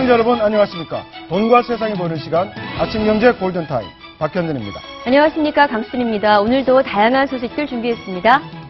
시청자 여러분 안녕하십니까. 돈과 세상이 보는 시간 아침경제 골든타임 박현진입니다. 안녕하십니까. 강수진입니다. 오늘도 다양한 소식들 준비했습니다.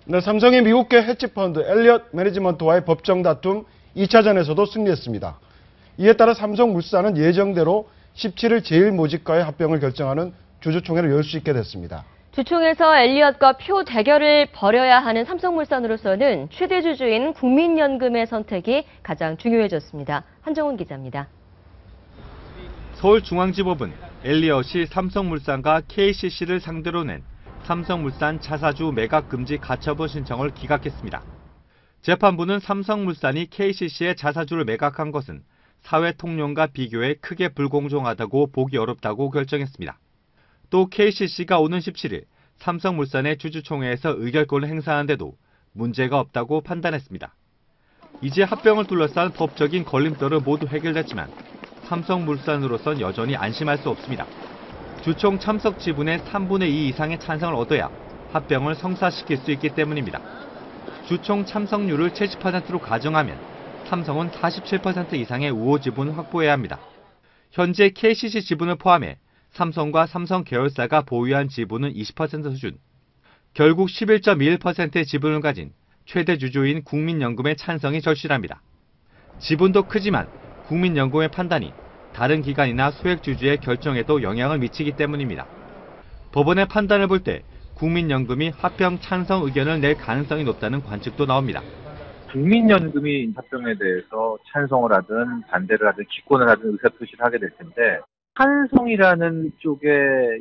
네, 삼성이 미국계 헤지펀드 엘리엇 매니지먼트와의 법정 다툼 2차전에서도 승리했습니다. 이에 따라 삼성물산은 예정대로 17일 제1모직과의 합병을 결정하는 주주총회를 열 수 있게 됐습니다. 주총에서 엘리엇과 표 대결을 벌여야 하는 삼성물산으로서는 최대 주주인 국민연금의 선택이 가장 중요해졌습니다. 한정훈 기자입니다. 서울중앙지법은 엘리엇이 삼성물산과 KCC를 상대로 낸 삼성물산 자사주 매각 금지 가처분 신청을 기각했습니다. 재판부는 삼성물산이 KCC의 자사주를 매각한 것은 사회 통념과 비교해 크게 불공정하다고 보기 어렵다고 결정했습니다. 또 KCC가 오는 17일 삼성물산의 주주총회에서 의결권을 행사하는데도 문제가 없다고 판단했습니다. 이제 합병을 둘러싼 법적인 걸림돌은 모두 해결됐지만 삼성물산으로선 여전히 안심할 수 없습니다. 주총 참석 지분의 3분의 2 이상의 찬성을 얻어야 합병을 성사시킬 수 있기 때문입니다. 주총 참석률을 70%로 가정하면 삼성은 47% 이상의 우호 지분을 확보해야 합니다. 현재 KCC 지분을 포함해 삼성과 삼성 계열사가 보유한 지분은 20% 수준. 결국 11.21%의 지분을 가진 최대 주주인 국민연금의 찬성이 절실합니다. 지분도 크지만 국민연금의 판단이 다른 기관이나 소액주주의 결정에도 영향을 미치기 때문입니다. 법원의 판단을 볼 때 국민연금이 합병 찬성 의견을 낼 가능성이 높다는 관측도 나옵니다. 국민연금이 합병에 대해서 찬성을 하든 반대를 하든 기권을 하든 의사표시를 하게 될 텐데 찬성이라는 쪽에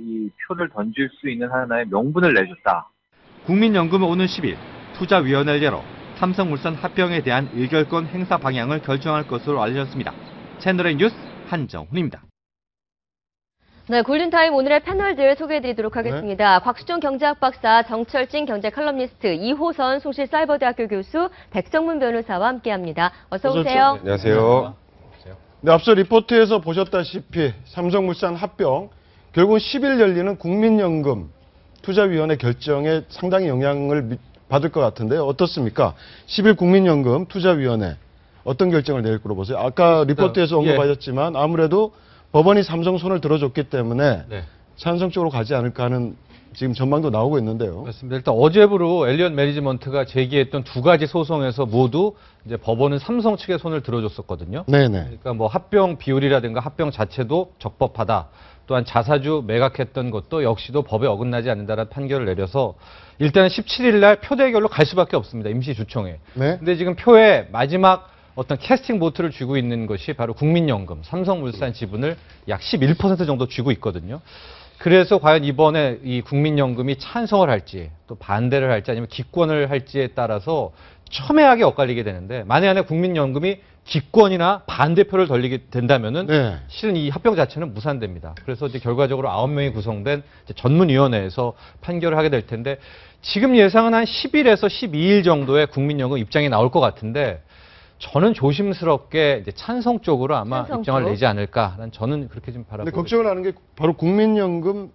이 표를 던질 수 있는 하나의 명분을 내줬다. 국민연금은 오는 10일 투자위원회를 열어 삼성물산 합병에 대한 의결권 행사 방향을 결정할 것으로 알려졌습니다. 채널A 뉴스 한정훈입니다. 네, 골든타임 오늘의 패널들 소개해드리도록 하겠습니다. 네. 곽수종 경제학 박사, 정철진 경제 칼럼니스트, 이호선 송실사이버대학교 교수, 백정문 변호사와 함께합니다. 어서 오세요. 네, 안녕하세요. 네, 앞서 리포트에서 보셨다시피 삼성물산 합병, 결국은 10일 열리는 국민연금 투자위원회 결정에 상당히 영향을 받을 것 같은데요. 어떻습니까? 10일 국민연금 투자위원회. 어떤 결정을 내릴 거로 보세요? 아까 리포트에서 언급하셨지만 아무래도 법원이 삼성 손을 들어줬기 때문에 찬성 쪽으로 가지 않을까 하는 지금 전망도 나오고 있는데요. 그렇습니다. 일단 어제부로 엘리엇 매니지먼트가 제기했던 두 가지 소송에서 모두 이제 법원은 삼성 측의 손을 들어줬었거든요. 네네. 그러니까 뭐 합병 비율이라든가 합병 자체도 적법하다. 또한 자사주 매각했던 것도 역시도 법에 어긋나지 않는다라는 판결을 내려서 일단 17일 날 표대결로 갈 수밖에 없습니다. 임시 주총회. 네. 근데 지금 표의 마지막 어떤 캐스팅 보트를 쥐고 있는 것이 바로 국민연금, 삼성물산 지분을 약 11% 정도 쥐고 있거든요. 그래서 과연 이번에 이 국민연금이 찬성을 할지 또 반대를 할지 아니면 기권을 할지에 따라서 첨예하게 엇갈리게 되는데 만약에 국민연금이 기권이나 반대표를 돌리게 된다면은 실은 이 합병 자체는 무산됩니다. 그래서 이제 결과적으로 9명이 구성된 이제 전문위원회에서 판결을 하게 될 텐데 지금 예상은 한 10일에서 12일 정도의 국민연금 입장이 나올 것 같은데 저는 조심스럽게 이제 찬성 쪽으로 아마 입장을 내지 않을까. 저는 그렇게 좀 바라보고. 근데 걱정을 하는 게 바로 국민연금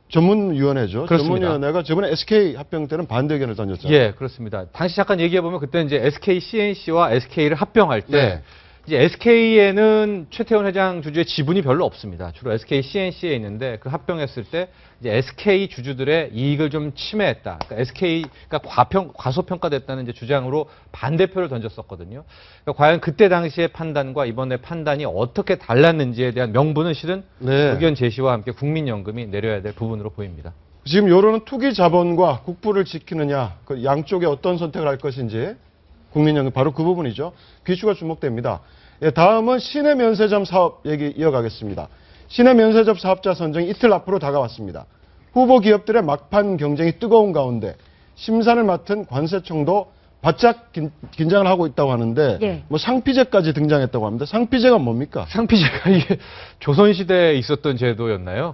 전문위원회죠. 그렇습니다. 전문위원회가 저번에 SK 합병 때는 반대 의견을 던졌잖아요. 예, 그렇습니다. 당시 잠깐 얘기해보면 그때 이제 SK CNC와 SK를 합병할 때 이제 SK에는 최태원 회장 주주의 지분이 별로 없습니다. 주로 SK CNC에 있는데 그 합병했을 때 이제 SK 주주들의 이익을 좀 침해했다. 그러니까 SK가 과소평가됐다는 이제 주장으로 반대표를 던졌었거든요. 그러니까 과연 그때 당시의 판단과 이번의 판단이 어떻게 달랐는지에 대한 명분은 실은 의견 제시와 함께 국민연금이 내려야 될 부분으로 보입니다. 지금 여론은 투기 자본과 국부를 지키느냐, 그 양쪽에 어떤 선택을 할 것인지 국민연금 바로 그 부분이죠. 귀추가 주목됩니다. 예, 다음은 시내 면세점 사업 얘기 이어가겠습니다. 시내 면세점 사업자 선정이 이틀 앞으로 다가왔습니다. 후보 기업들의 막판 경쟁이 뜨거운 가운데 심사를 맡은 관세청도 바짝 긴장을 하고 있다고 하는데 예. 뭐 상피제까지 등장했다고 합니다. 상피제가 뭡니까? 상피제가 이게 조선시대에 있었던 제도였나요?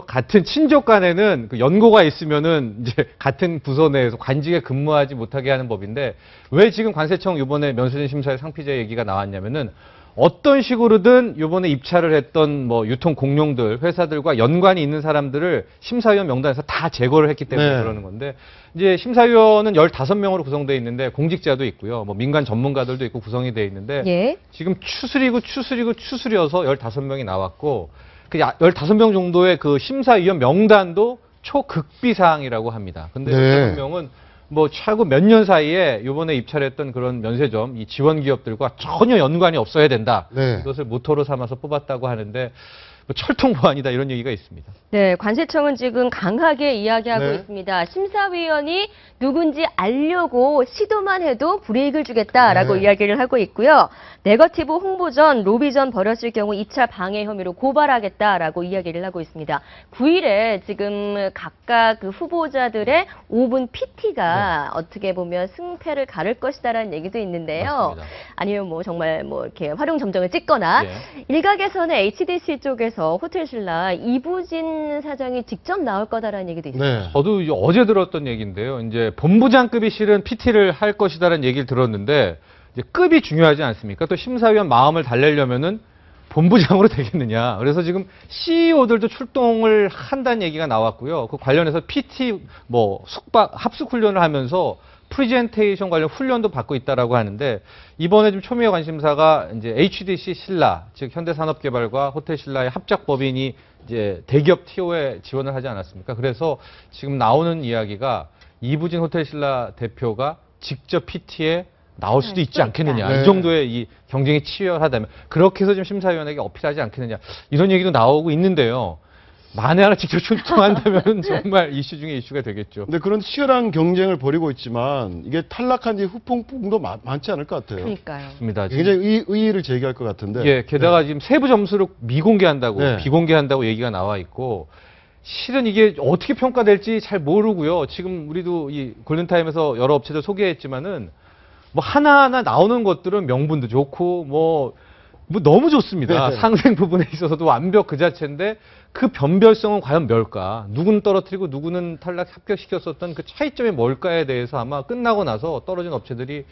같은 친족 간에는 그 연고가 있으면은 이제 같은 부서 내에서 관직에 근무하지 못하게 하는 법인데 왜 지금 관세청 이번에 면세점 심사에 상피제 얘기가 나왔냐면은 어떤 식으로든 이번에 입찰을 했던 뭐 유통 공룡들, 회사들과 연관이 있는 사람들을 심사위원 명단에서 다 제거를 했기 때문에 네. 그러는 건데 이제 심사위원은 15명으로 구성되어 있는데 공직자도 있고요. 뭐 민간 전문가들도 있고 구성이 되어 있는데 예. 지금 추스려서 15명이 나왔고 그 15명 정도의 그 심사위원 명단도 초극비사항이라고 합니다. 근데 네. 15명은 뭐 최고 몇 년 사이에 이번에 입찰했던 그런 면세점 이 지원 기업들과 전혀 연관이 없어야 된다. 네. 이것을 모토로 삼아서 뽑았다고 하는데 뭐 철통 보안이다 이런 얘기가 있습니다. 네, 관세청은 지금 강하게 이야기하고 네. 있습니다. 심사위원이 누군지 알려고 시도만 해도 불이익을 주겠다라고 네. 이야기를 하고 있고요. 네거티브 홍보전, 로비전 벌였을 경우 2차 방해 혐의로 고발하겠다라고 이야기를 하고 있습니다. 9일에 지금 각각 그 후보자들의 5분 PT가 어떻게 보면 승패를 가를 것이다라는 얘기도 있는데요. 맞습니다. 아니면 뭐 정말 뭐 이렇게 활용 점정을 찍거나 예. 일각에서는 HDC 쪽에서 호텔 신라 이부진 사장이 직접 나올 거다라는 얘기도 있습니다. 네. 저도 이제 어제 들었던 얘기인데요. 이제 본부장급이 실은 PT를 할 것이다라는 얘기를 들었는데 이제 급이 중요하지 않습니까? 또 심사위원 마음을 달래려면은 본부장으로 되겠느냐. 그래서 지금 CEO들도 출동을 한다는 얘기가 나왔고요. 그 관련해서 PT 뭐 숙박 합숙 훈련을 하면서 프리젠테이션 관련 훈련도 받고 있다라고 하는데 이번에 좀 초미의 관심사가 이제 HDC 신라 즉 현대산업개발과 호텔 신라의 합작 법인이 이제 대기업 TO에 지원을 하지 않았습니까? 그래서 지금 나오는 이야기가 이부진 호텔 신라 대표가 직접 PT에 나올 수도 있지 않겠느냐. 네. 이 정도의 이 경쟁이 치열하다면 그렇게 해서 지금 심사위원에게 어필하지 않겠느냐. 이런 얘기도 나오고 있는데요. 만에 하나 직접 출동한다면 정말 이슈 중에 이슈가 되겠죠. 근데 그런 치열한 경쟁을 벌이고 있지만 이게 탈락한 뒤 후폭풍도 많지 않을 것 같아요. 그러니까요. 맞습니다. 굉장히 의의를 제기할 것 같은데. 예, 게다가 지금 세부 점수를 미공개한다고, 네. 비공개한다고 얘기가 나와 있고, 실은 이게 어떻게 평가될지 잘 모르고요. 지금 우리도 이 골든타임에서 여러 업체들 소개했지만은, 뭐 하나하나 나오는 것들은 명분도 좋고, 뭐 너무 좋습니다. 네. 상생 부분에 있어서도 완벽 그 자체인데, 그 변별성은 과연 뭘까? 누구는 떨어뜨리고 누구는 탈락 합격시켰었던 그 차이점이 뭘까에 대해서 아마 끝나고 나서 떨어진 업체들이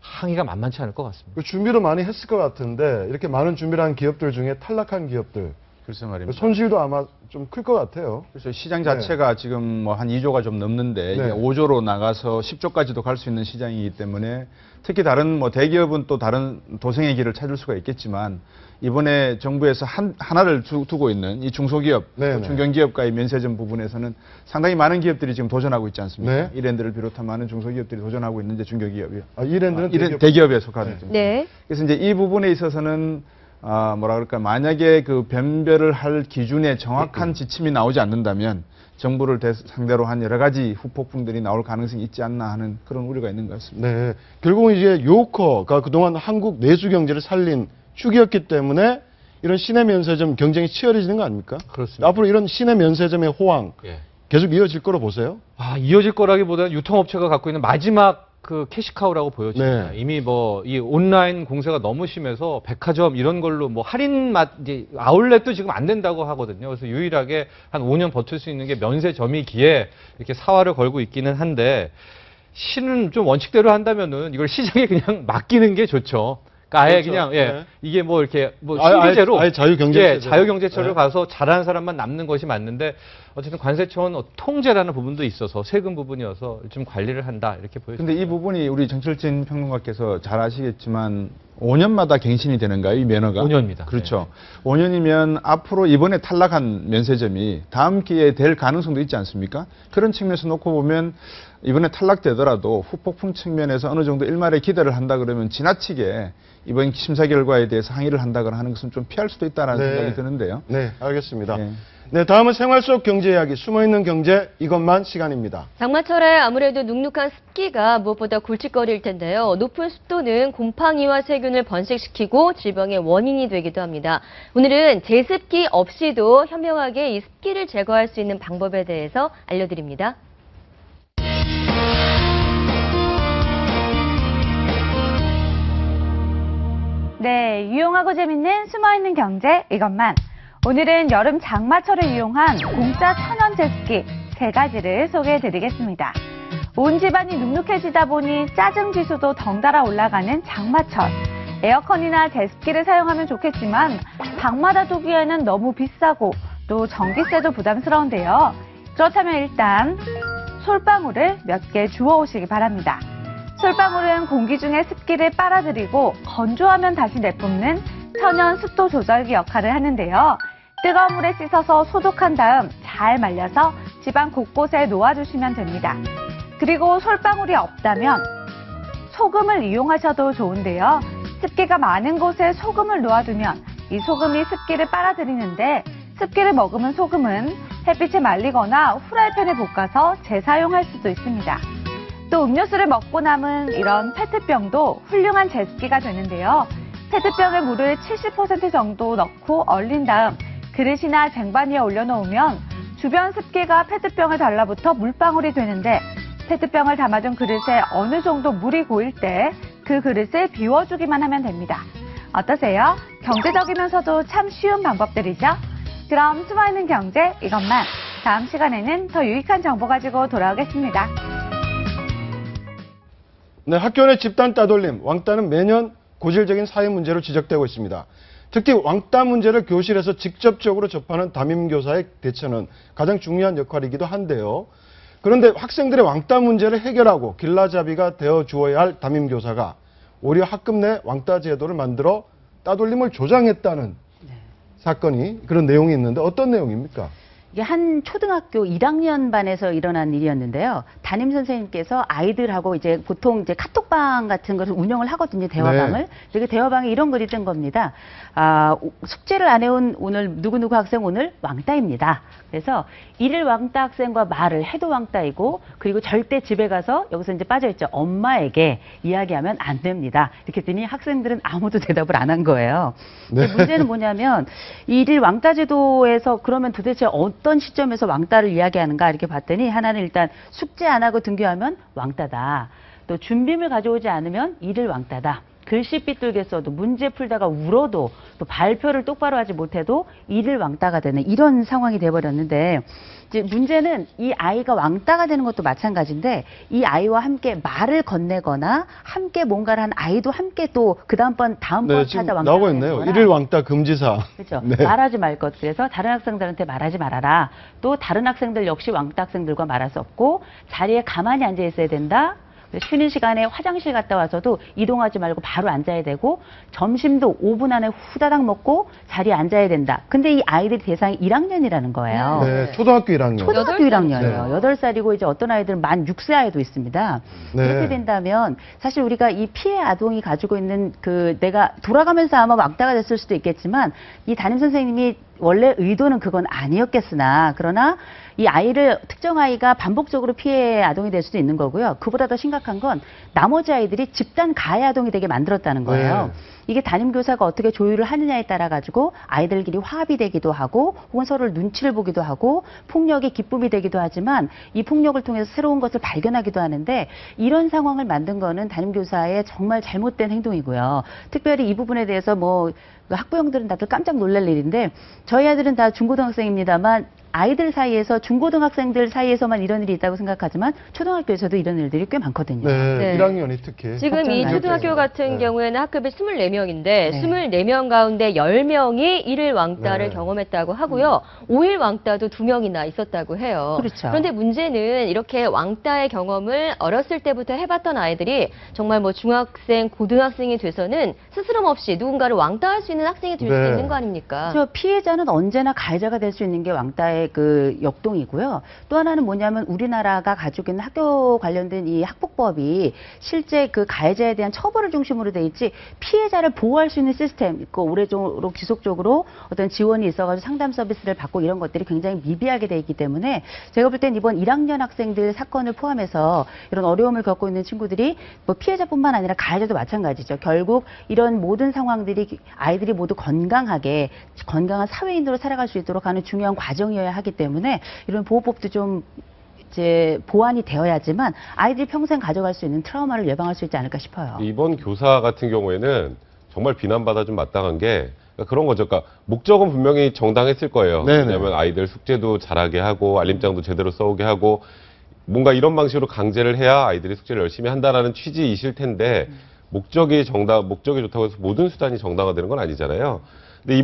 항의가 만만치 않을 것 같습니다. 그 준비를 많이 했을 것 같은데 이렇게 많은 준비를 한 기업들 중에 탈락한 기업들 글쎄 말입니다. 손실도 아마 좀 클 것 같아요. 그래서 시장 자체가 지금 뭐 한 2조가 좀 넘는데 이제 네. 5조로 나가서 10조까지도 갈 수 있는 시장이기 때문에 특히 다른 뭐 대기업은 또 다른 도생의 길을 찾을 수가 있겠지만 이번에 정부에서 하나를 두고 있는 이 중소기업, 네, 네. 중견기업과의 면세점 부분에서는 상당히 많은 기업들이 지금 도전하고 있지 않습니까? 네. 이랜드를 비롯한 많은 중소기업들이 도전하고 있는데 중견기업이요. 아, 이랜드는 대기업에 속하는. 네. 그래서 이제 이 부분에 있어서는 뭐라 그럴까 만약에 그 변별을 할 기준에 정확한 지침이 나오지 않는다면 정부를 상대로 한 여러 가지 후폭풍들이 나올 가능성이 있지 않나 하는 그런 우려가 있는 것 같습니다. 네. 결국은 이제 요커가 그동안 한국 내수 경제를 살린 축이었기 때문에 이런 시내 면세점 경쟁이 치열해지는 거 아닙니까? 그렇습니다. 앞으로 이런 시내 면세점의 호황 예. 계속 이어질 거로 보세요? 이어질 거라기보다는 유통업체가 갖고 있는 마지막 그 캐시카우라고 보여집니다. 네. 이미 뭐 이 온라인 공세가 너무 심해서 백화점 이런 걸로 뭐 할인 이제 아울렛도 지금 안 된다고 하거든요. 그래서 유일하게 한 5년 버틸 수 있는 게 면세점이기에 이렇게 사활을 걸고 있기는 한데 실은 좀 원칙대로 한다면은 이걸 시장에 그냥 맡기는 게 좋죠. 그러니까 아예 그렇죠. 그냥 예 네. 이게 뭐 이렇게 뭐 아예 실비제로 자유경제체제로. 예, 자유경제처로 네. 가서 잘하는 사람만 남는 것이 맞는데 어쨌든 관세청은 통제라는 부분도 있어서 세금 부분이어서 좀 관리를 한다 이렇게 보여집니다. 근데 이 부분이 우리 정철진 평론가께서 잘 아시겠지만 5년마다 갱신이 되는가요? 이 면허가? 5년입니다. 그렇죠. 5년이면 앞으로 이번에 탈락한 면세점이 다음 기회에 될 가능성도 있지 않습니까? 그런 측면에서 놓고 보면 이번에 탈락되더라도 후폭풍 측면에서 어느 정도 일말의 기대를 한다 그러면 지나치게 이번 심사 결과에 대해서 항의를 한다거나 하는 것은 좀 피할 수도 있다는 네. 생각이 드는데요. 네, 알겠습니다. 네. 네, 다음은 생활 속 경제 이야기, 숨어있는 경제 이것만 시간입니다. 장마철에 아무래도 눅눅한 습기가 무엇보다 골칫거리일 텐데요. 높은 습도는 곰팡이와 세균을 번식시키고 질병의 원인이 되기도 합니다. 오늘은 제습기 없이도 현명하게 이 습기를 제거할 수 있는 방법에 대해서 알려드립니다. 유용하고 재밌는 숨어있는 경제 이것만. 오늘은 여름 장마철을 이용한 공짜 천연 제습기 3가지를 소개해드리겠습니다. 온 집안이 눅눅해지다 보니 짜증 지수도 덩달아 올라가는 장마철. 에어컨이나 제습기를 사용하면 좋겠지만 방마다 두기에는 너무 비싸고 또 전기세도 부담스러운데요. 그렇다면 일단 솔방울을 몇 개 주워오시기 바랍니다. 솔방울은 공기 중에 습기를 빨아들이고 건조하면 다시 내뿜는 천연 습도 조절기 역할을 하는데요. 뜨거운 물에 씻어서 소독한 다음 잘 말려서 집안 곳곳에 놓아주시면 됩니다. 그리고 솔방울이 없다면 소금을 이용하셔도 좋은데요. 습기가 많은 곳에 소금을 놓아두면 이 소금이 습기를 빨아들이는데 습기를 머금은 소금은 햇빛에 말리거나 후라이팬에 볶아서 재사용할 수도 있습니다. 또 음료수를 먹고 남은 이런 페트병도 훌륭한 제습기가 되는데요. 페트병에 물을 70% 정도 넣고 얼린 다음 그릇이나 쟁반 위에 올려놓으면 주변 습기가 페트병에 달라붙어 물방울이 되는데 페트병을 담아둔 그릇에 어느 정도 물이 고일 때 그 그릇을 비워주기만 하면 됩니다. 어떠세요? 경제적이면서도 참 쉬운 방법들이죠? 그럼 숨어있는 경제 이것만. 다음 시간에는 더 유익한 정보 가지고 돌아오겠습니다. 네, 학교 내 집단 따돌림, 왕따는 매년 고질적인 사회 문제로 지적되고 있습니다. 특히 왕따 문제를 교실에서 직접적으로 접하는 담임교사의 대처는 가장 중요한 역할이기도 한데요. 그런데 학생들의 왕따 문제를 해결하고 길라잡이가 되어 주어야 할 담임교사가 오히려 학급 내 왕따 제도를 만들어 따돌림을 조장했다는 사건이 그런 내용이 있는데 어떤 내용입니까? 이게 한 초등학교 1학년 반에서 일어난 일이었는데요. 담임 선생님께서 아이들하고 이제 보통 이제 카톡방 같은 것을 운영을 하거든요. 대화방을. 네. 되게 대화방에 이런 글이 뜬 겁니다. 숙제를 안 해온 오늘 누구누구 학생 오늘 왕따입니다. 그래서 일일 왕따 학생과 말을 해도 왕따이고 그리고 절대 집에 가서 여기서 이제 빠져있죠. 엄마에게 이야기하면 안 됩니다. 이렇게 했더니 학생들은 아무도 대답을 안 한 거예요. 네. 문제는 뭐냐면 일일 왕따 제도에서 그러면 도대체 어떤 시점에서 왕따를 이야기하는가 이렇게 봤더니 하나는 일단 숙제 안 하고 등교하면 왕따다. 또 준비물 가져오지 않으면 일일 왕따다. 글씨 삐뚤게 써도 문제 풀다가 울어도 또 발표를 똑바로 하지 못해도 일일 왕따가 되는 이런 상황이 돼버렸는데 이제 문제는 이 아이가 왕따가 되는 것도 마찬가지인데 이 아이와 함께 말을 건네거나 함께 뭔가를 한 아이도 함께 또 다음번 네, 찾아 왕따가 나오고 있네요. 일일 왕따 금지사. 그렇죠. 네. 말하지 말 것. 그래서 다른 학생들한테 말하지 말아라. 또 다른 학생들 역시 왕따 학생들과 말할 수 없고 자리에 가만히 앉아 있어야 된다. 쉬는 시간에 화장실 갔다 와서도 이동하지 말고 바로 앉아야 되고 점심도 5분 안에 후다닥 먹고 자리에 앉아야 된다. 근데 이 아이들이 대상이 1학년이라는 거예요. 네, 초등학교 1학년. 초등학교 1학년이에요. 8살이고 이제 어떤 아이들은 만 6세 아이도 있습니다. 네. 그렇게 된다면 사실 우리가 이 피해 아동이 가지고 있는 내가 돌아가면서 아마 왕따가 됐을 수도 있겠지만 이 담임 선생님이 원래 의도는 그건 아니었겠으나 그러나 이 아이를 특정 아이가 반복적으로 피해 아동이 될 수도 있는 거고요. 그보다 더 심각한 건 나머지 아이들이 집단 가해 아동이 되게 만들었다는 거예요. 네. 이게 담임교사가 어떻게 조율을 하느냐에 따라 가지고 아이들끼리 화합이 되기도 하고 혹은 서로를 눈치를 보기도 하고 폭력이 기쁨이 되기도 하지만 이 폭력을 통해서 새로운 것을 발견하기도 하는데 이런 상황을 만든 거는 담임교사의 정말 잘못된 행동이고요. 특별히 이 부분에 대해서 학부형들은 다들 깜짝 놀랄 일인데 저희 아들은 다 중고등학생입니다만 아이들 사이에서 중고등학생들 사이에서만 이런 일이 있다고 생각하지만 초등학교에서도 이런 일들이 꽤 많거든요. 네, 네. 1학년이 특히. 지금 이 초등학교 같은 네. 경우에는 학급이 24명인데 네. 24명 가운데 10명이 일일 왕따를 네. 경험했다고 하고요. 5일 왕따도 2명이나 있었다고 해요. 그렇죠. 그런데 문제는 이렇게 왕따의 경험을 어렸을 때부터 해봤던 아이들이 정말 중학생, 고등학생이 돼서는 스스럼 없이 누군가를 왕따할 수 있는 학생이 될 수 네. 있는 거 아닙니까? 저 피해자는 언제나 가해자가 될 수 있는 게 왕따의 그 역동이고요. 또 하나는 뭐냐면 우리나라가 가지고 있는 학교 관련된 이 학폭법이 실제 그 가해자에 대한 처벌을 중심으로 돼 있지 피해자를 보호할 수 있는 시스템 있고 오래도록 지속적으로 어떤 지원이 있어가지고 상담 서비스를 받고 이런 것들이 굉장히 미비하게 돼 있기 때문에 제가 볼 땐 이번 1학년 학생들 사건을 포함해서 이런 어려움을 겪고 있는 친구들이 피해자뿐만 아니라 가해자도 마찬가지죠. 결국 이런 모든 상황들이 아이들이 모두 건강하게 건강한 사회인으로 살아갈 수 있도록 하는 중요한 과정이어야 하기 때문에 이런 보호법도 좀 이제 보완이 되어야지만 아이들이 평생 가져갈 수 있는 트라우마를 예방할 수 있지 않을까 싶어요. 이번 교사 같은 경우에는 정말 비난받아 좀 마땅한 게 그런 거죠. 그러니까 목적은 분명히 정당했을 거예요. 네네. 왜냐하면 아이들 숙제도 잘하게 하고 알림장도 제대로 써오게 하고 뭔가 이런 방식으로 강제를 해야 아이들이 숙제를 열심히 한다라는 취지이실 텐데 목적이 좋다고 해서 모든 수단이 정당화되는 건 아니잖아요. 근데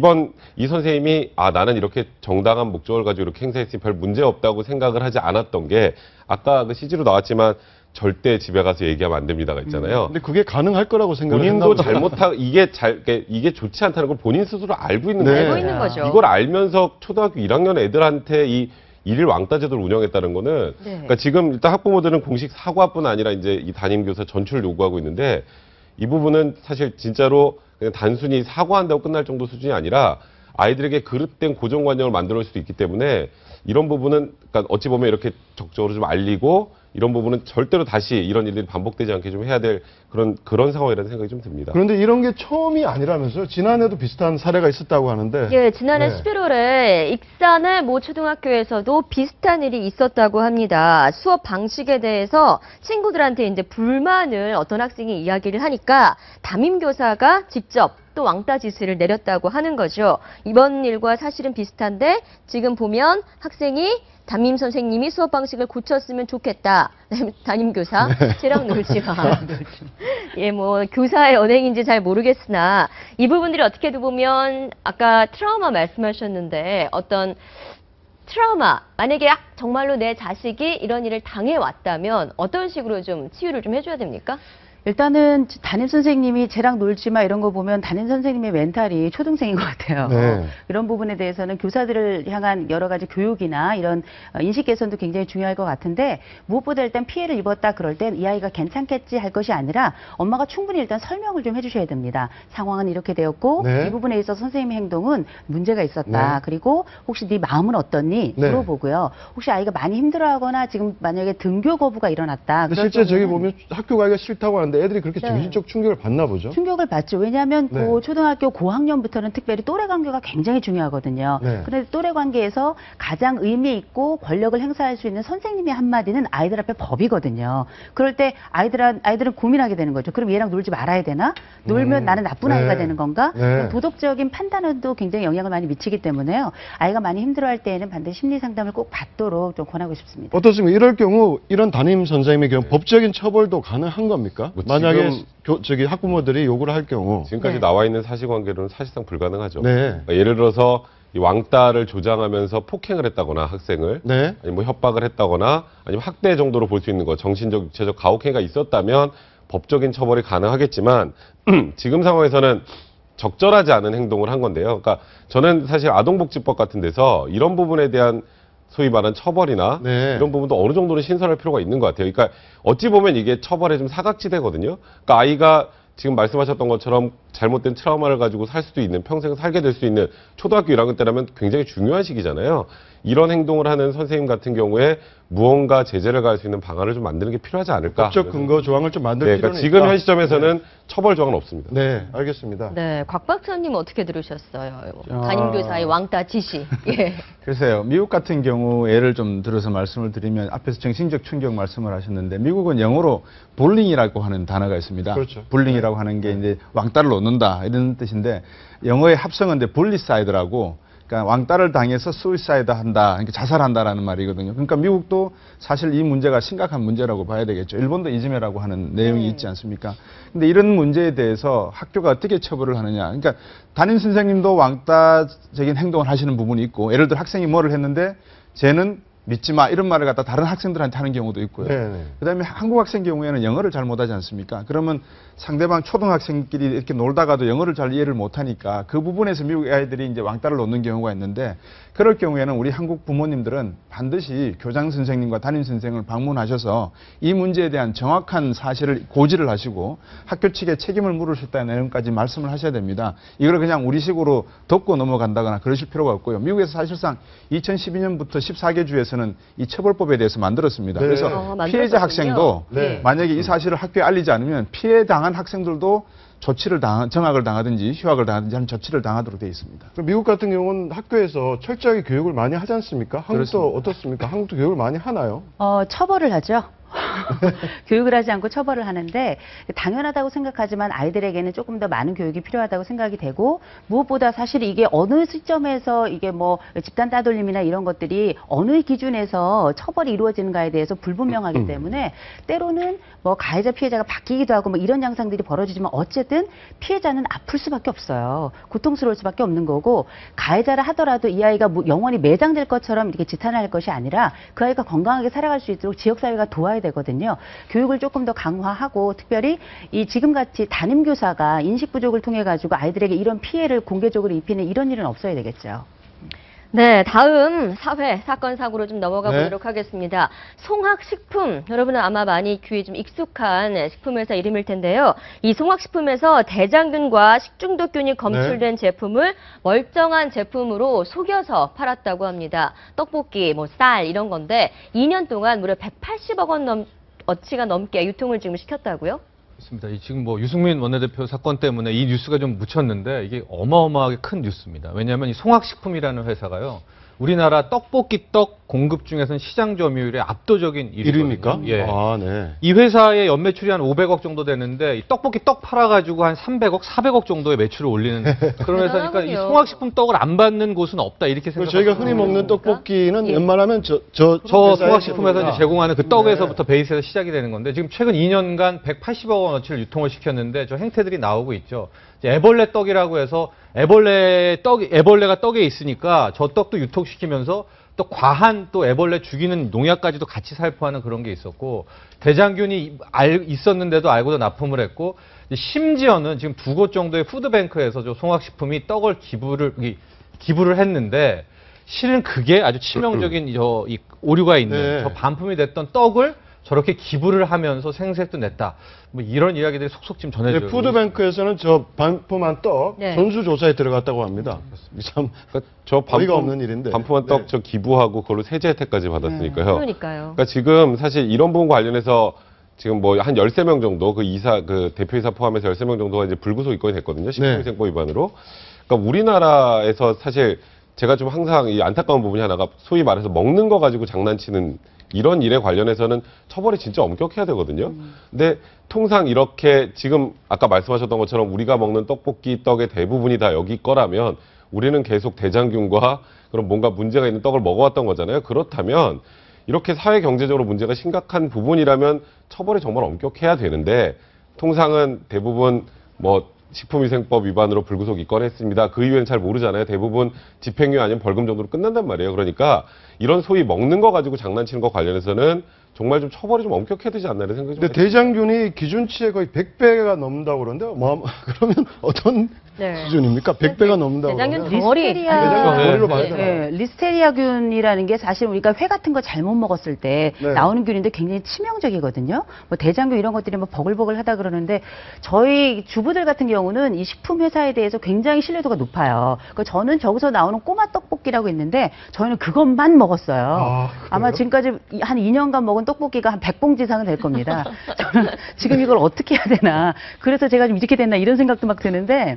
이 선생님이 나는 이렇게 정당한 목적을 가지고 이렇게 행사했으니 별 문제 없다고 생각을 하지 않았던 게 아까 그 CG로 나왔지만 절대 집에 가서 얘기하면 안 됩니다가 있잖아요. 근데 그게 가능할 거라고 생각했나 본인도 보다. 이게 좋지 않다는 걸 본인 스스로 알고 있는 거예요. 알고 있는 거죠. 이걸 알면서 초등학교 1학년 애들한테 이 일일 왕따 제도를 운영했다는 거는 그러니까 지금 일단 학부모들은 공식 사과뿐 아니라 이제 이 담임교사 전출을 요구하고 있는데 이 부분은 사실 진짜로 그냥 단순히 사과한다고 끝날 정도 수준이 아니라 아이들에게 그릇된 고정관념을 만들어올 수도 있기 때문에 이런 부분은 그러니까 어찌 보면 이렇게 적극적으로 좀 알리고 이런 부분은 절대로 다시 이런 일들이 반복되지 않게 좀 해야 될 그런 상황이라는 생각이 좀 듭니다. 그런데 이런 게 처음이 아니라면서요? 지난해도 비슷한 사례가 있었다고 하는데. 예, 지난해 11월에 익산의 모 초등학교에서도 비슷한 일이 있었다고 합니다. 수업 방식에 대해서 친구들한테 이제 불만을 어떤 학생이 이야기를 하니까 담임교사가 직접 또 왕따 지시를 내렸다고 하는 거죠. 이번 일과 사실은 비슷한데 지금 보면 학생이 담임 선생님이 수업 방식을 고쳤으면 좋겠다. 담임교사, 쟤랑 놀지 마. 예, 뭐 교사의 언행인지 잘 모르겠으나 이 부분들이 어떻게 보면 아까 트라우마 말씀하셨는데 어떤 트라우마, 만약에 정말로 내 자식이 이런 일을 당해왔다면 어떤 식으로 좀 치유를 좀 해줘야 됩니까? 일단은 담임 선생님이 쟤랑 놀지 마 이런 거 보면 담임 선생님의 멘탈이 초등생인 것 같아요. 네. 이런 부분에 대해서는 교사들을 향한 여러 가지 교육이나 이런 인식 개선도 굉장히 중요할 것 같은데 무엇보다 일단 피해를 입었다 그럴 땐 이 아이가 괜찮겠지 할 것이 아니라 엄마가 충분히 일단 설명을 좀 해주셔야 됩니다. 상황은 이렇게 되었고 이 부분에 있어서 선생님의 행동은 문제가 있었다. 그리고 혹시 네 마음은 어떻니? 물어보고요. 혹시 아이가 많이 힘들어하거나 지금 만약에 등교 거부가 일어났다. 실제 저기 보면 학교 가기가 싫다고 하는데 애들이 그렇게 정신적 충격을 받나 보죠? 충격을 받죠. 왜냐하면 초등학교 고학년부터는 특별히 또래 관계가 굉장히 중요하거든요. 그런데 또래 관계에서 가장 의미 있고 권력을 행사할 수 있는 선생님의 한마디는 아이들 앞에 법이거든요. 그럴 때 아이들은 고민하게 되는 거죠. 그럼 얘랑 놀지 말아야 되나? 놀면 나는 나쁜 아이가 되는 건가? 도덕적인 판단에도 굉장히 영향을 많이 미치기 때문에요. 아이가 많이 힘들어할 때에는 반드시 심리 상담을 꼭 받도록 좀 권하고 싶습니다. 어떻습니까? 이럴 경우 이런 담임 선생님의 경우 법적인 처벌도 가능한 겁니까? 만약에 학부모들이 요구를 할 경우 지금까지 나와 있는 사실관계로는 사실상 불가능하죠. 그러니까 예를 들어서 이 왕따를 조장하면서 폭행을 했다거나 학생을 아니면 뭐 협박을 했다거나 아니면 학대 정도로 볼 수 있는 거 정신적 육체적 가혹행위가 있었다면 법적인 처벌이 가능하겠지만 지금 상황에서는 적절하지 않은 행동을 한 건데요. 그러니까 저는 사실 아동복지법 같은 데서 이런 부분에 대한 소위 말하는 처벌이나 이런 부분도 어느 정도는 신설할 필요가 있는 것 같아요. 그러니까 어찌 보면 이게 처벌의 좀 사각지대거든요. 그러니까 아이가 지금 말씀하셨던 것처럼 잘못된 트라우마를 가지고 살 수도 있는, 평생 살게 될 수 있는 초등학교 1학년 때라면 굉장히 중요한 시기잖아요. 이런 행동을 하는 선생님 같은 경우에 무언가 제재를 가할 수 있는 방안을 좀 만드는 게 필요하지 않을까. 법적 근거 조항을 좀 만들 필요는 그러니까 지금 현 시점에서는 처벌 조항은 없습니다. 네, 알겠습니다. 네, 곽 박사님 어떻게 들으셨어요? 담임교사의 왕따 지시. 예. 글쎄요. 미국 같은 경우 예를 좀 들어서 말씀을 드리면 앞에서 정신적 충격 말씀을 하셨는데 미국은 영어로 볼링이라고 하는 단어가 있습니다. 그렇죠. 볼링이라고 하는 게 이제 왕따를 놓는다 이런 뜻인데 영어의 합성어인데 볼리사이드라고 그러니까 왕따를 당해서 수이사이드 한다, 그러니까 자살한다라는 말이거든요. 그러니까 미국도 사실 이 문제가 심각한 문제라고 봐야 되겠죠. 일본도 이즈메라고 하는 내용이 있지 않습니까? 근데 이런 문제에 대해서 학교가 어떻게 처벌을 하느냐. 그러니까 담임 선생님도 왕따적인 행동을 하시는 부분이 있고, 예를 들어 학생이 뭐를 했는데 쟤는 믿지 마 이런 말을 갖다 다른 학생들한테 하는 경우도 있고요. 그다음에 한국 학생 경우에는 영어를 잘 못하지 않습니까? 그러면 상대방 초등학생끼리 이렇게 놀다가도 영어를 잘 이해를 못하니까 그 부분에서 미국 아이들이 이제 왕따를 놓는 경우가 있는데 그럴 경우에는 우리 한국 부모님들은 반드시 교장 선생님과 담임 선생을 방문하셔서 이 문제에 대한 정확한 사실을 고지를 하시고 학교 측에 책임을 물으셨다는 내용까지 말씀을 하셔야 됩니다. 이걸 그냥 우리식으로 덮고 넘어간다거나 그러실 필요가 없고요. 미국에서 사실상 2012년부터 14개 주에서는 이 처벌법에 대해서 만들었습니다. 그래서 피해자 학생도 만약에 이 사실을 학교에 알리지 않으면 피해 당한 학생들도 정학을 당하든지 휴학을 당하든지 하는 조치를 당하도록 되어 있습니다. 미국 같은 경우는 학교에서 철저하게 교육을 많이 하지 않습니까? 한국도 어떻습니까? 한국도 교육을 많이 하나요? 처벌을 하죠. 교육을 하지 않고 처벌을 하는데 당연하다고 생각하지만 아이들에게는 조금 더 많은 교육이 필요하다고 생각이 되고 무엇보다 사실 이게 어느 시점에서 이게 뭐 집단 따돌림이나 이런 것들이 어느 기준에서 처벌이 이루어지는가에 대해서 불분명하기 때문에 때로는 뭐 가해자 피해자가 바뀌기도 하고 뭐 이런 양상들이 벌어지지만 어쨌든 피해자는 아플 수밖에 없어요. 고통스러울 수밖에 없는 거고 가해자를 하더라도 이 아이가 영원히 매장될 것처럼 이렇게 지탄할 것이 아니라 그 아이가 건강하게 살아갈 수 있도록 지역사회가 도와야 되거든요. 교육을 조금 더 강화하고 특별히 이 지금같이 담임교사가 인식 부족을 통해 가지고 아이들에게 이런 피해를 공개적으로 입히는 이런 일은 없어야 되겠죠. 네, 다음 사회 사건 사고로 좀 넘어가 보도록 하겠습니다. 송학식품, 여러분은 아마 많이 귀에 좀 익숙한 식품회사 이름일 텐데요. 이 송학식품에서 대장균과 식중독균이 검출된 제품을 멀쩡한 제품으로 속여서 팔았다고 합니다. 떡볶이, 뭐 쌀 이런 건데 2년 동안 무려 180억 원 어치가 넘게 유통을 지금 시켰다고요? 있습니다. 지금 뭐 유승민 원내대표 사건 때문에 이 뉴스가 좀 묻혔는데 이게 어마어마하게 큰 뉴스입니다. 왜냐하면 이 송학식품이라는 회사가요. 우리나라 떡볶이 떡 공급 중에서는 시장 점유율의 압도적인 1위입니까? 예. 아, 네. 이 회사의 연매출이 한 500억 정도 되는데 이 떡볶이 떡 팔아가지고 한 300억, 400억 정도의 매출을 올리는 그런 회사니까 이 송학식품 떡을 안 받는 곳은 없다 이렇게 생각합니다. 저희가 흔히 먹는 떡볶이는 웬만하면 저 송학식품에서 이제 제공하는 그 떡에서부터 베이스에서 시작이 되는 건데 지금 최근 2년간 180억 원어치를 유통을 시켰는데 저 행태들이 나오고 있죠. 애벌레 떡이라고 해서 애벌레가 떡에 있으니까 저 떡도 유통시키면서 또 과한 또 애벌레 죽이는 농약까지도 같이 살포하는 그런 게 있었고 대장균이 있었는데도 알고도 납품을 했고 심지어는 지금 2곳 정도의 푸드뱅크에서 저 송학식품이 떡을 기부를 했는데 실은 그게 아주 치명적인 이 오류가 있는 저 반품이 됐던 떡을 저렇게 기부를 하면서 생색도 냈다. 뭐 이런 이야기들이 속속 지금 전해져요. 네, 푸드뱅크에서는 저 반품한 떡 전수조사에 들어갔다고 합니다. 참 저 어이가 없는 일인데. 반품한 떡 저 기부하고 그걸로 세제 혜택까지 받았으니까요. 그러니까요. 그러니까 지금 사실 이런 부분 관련해서 지금 뭐 한 13명 정도 그 대표이사 포함해서 13명 정도가 이제 불구속 입건이 됐거든요. 식품위생법 위반으로. 그러니까 우리나라에서 사실 제가 좀 항상 이 안타까운 부분이 하나가 소위 말해서 먹는 거 가지고 장난치는 이런 일에 관련해서는 처벌이 진짜 엄격해야 되거든요. 근데 통상 이렇게 지금 아까 말씀하셨던 것처럼 우리가 먹는 떡볶이 떡의 대부분이 다 여기 거라면 우리는 계속 대장균과 그런 뭔가 문제가 있는 떡을 먹어왔던 거잖아요. 그렇다면 이렇게 사회 경제적으로 문제가 심각한 부분이라면 처벌이 정말 엄격해야 되는데 통상은 대부분 뭐 식품위생법 위반으로 불구속 입건했습니다. 그 이후에는 잘 모르잖아요. 대부분 집행유예 아니면 벌금 정도로 끝난단 말이에요. 그러니까 이런 소위 먹는 거 가지고 장난치는 거 관련해서는 정말 좀 처벌이 좀 엄격해야 되지 않나 이런 생각이 좀. 근데 대장균이 기준치의 거의 100배가 넘는다고 그러는데 그러면 어떤 수준입니까? 100배가 넘는다고 대장균 그러면. 덩어리. 리스테리아균이라는 게 사실 우리가 회 같은 거 잘못 먹었을 때 나오는 균인데 굉장히 치명적이거든요. 뭐 대장균 이런 것들이 뭐 버글버글하다 그러는데 저희 주부들 같은 경우는 이 식품 회사에 대해서 굉장히 신뢰도가 높아요. 그러니까 저는 저기서 나오는 꼬마 떡볶이라고 있는데 저희는 그것만 먹었어요. 아마 지금까지 한 2년간 먹은 떡볶이가 한 100봉지 이상은 될 겁니다. 저는 지금 이걸 어떻게 해야 되나. 그래서 제가 좀 이렇게 됐나 이런 생각도 막 드는데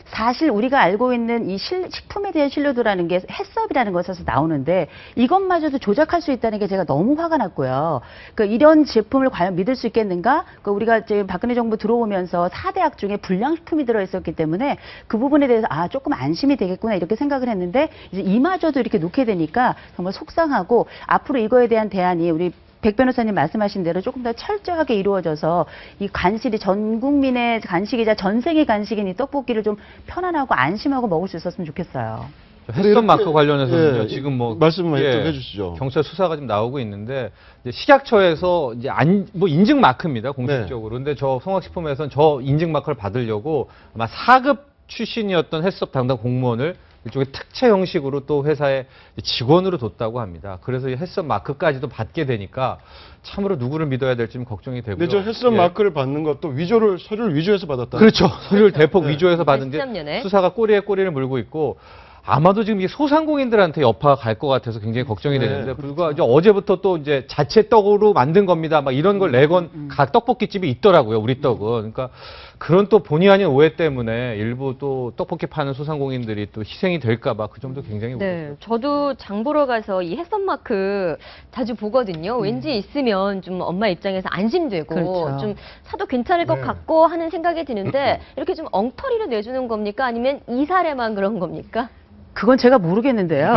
사실 우리가 알고 있는 이 식품에 대한 신뢰도라는 게 해썹이라는 것에서 나오는데 이것마저도 조작할 수 있다는 게 제가 너무 화가 났고요. 그러니까 이런 제품을 과연 믿을 수 있겠는가? 그러니까 우리가 지금 박근혜 정부 들어오면서 4대학 중에 불량식품이 들어있었기 때문에 그 부분에 대해서 조금 안심이 되겠구나 이렇게 생각을 했는데 이제 이마저도 이렇게 놓게 되니까 정말 속상하고 앞으로 이거에 대한 대안이 우리 백 변호사님 말씀하신 대로 조금 더 철저하게 이루어져서 이 간식이 전 국민의 간식이자 전생의 간식인 이 떡볶이를 좀 편안하고 안심하고 먹을 수 있었으면 좋겠어요. 햇선 마크 관련해서는 지금 뭐 말씀 해주시죠. 경찰 수사가 지금 나오고 있는데 이제 식약처에서 이제 뭐 인증 마크입니다 공식적으로. 근데 저 송학식품에서는 저 인증 마크를 받으려고 아마 4급 출신이었던 햇섭 담당 공무원을 일종의 특채 형식으로 또 회사의 직원으로 뒀다고 합니다. 그래서 이 햇섭 마크까지도 받게 되니까 참으로 누구를 믿어야 될지 좀 걱정이 되고요. 근데 저 햇섭 마크를 받는 것도 서류를 위조해서 받았다. 그렇죠. 서류를 대폭 위조해서 받은 게 수사가 꼬리에 꼬리를 물고 있고 아마도 지금 이게 소상공인들한테 여파가 갈 것 같아서 굉장히 걱정이 되는데 불과 이제 어제부터 또 이제 자체 떡으로 만든 겁니다. 막 이런 걸 내건 각 떡볶이집이 있더라고요. 우리 떡은. 그러니까 그런 또 본의 아닌 오해 때문에 일부 또 떡볶이 파는 소상공인들이 또 희생이 될까 봐 그 점도 굉장히 네, 저도 장 보러 가서 이 햇선 마크 자주 보거든요. 왠지 있으면 좀 엄마 입장에서 안심되고 그렇죠. 좀 사도 괜찮을 것 같고 하는 생각이 드는데 이렇게 좀 엉터리로 내주는 겁니까? 아니면 이 사례만 그런 겁니까? 그건 제가 모르겠는데요.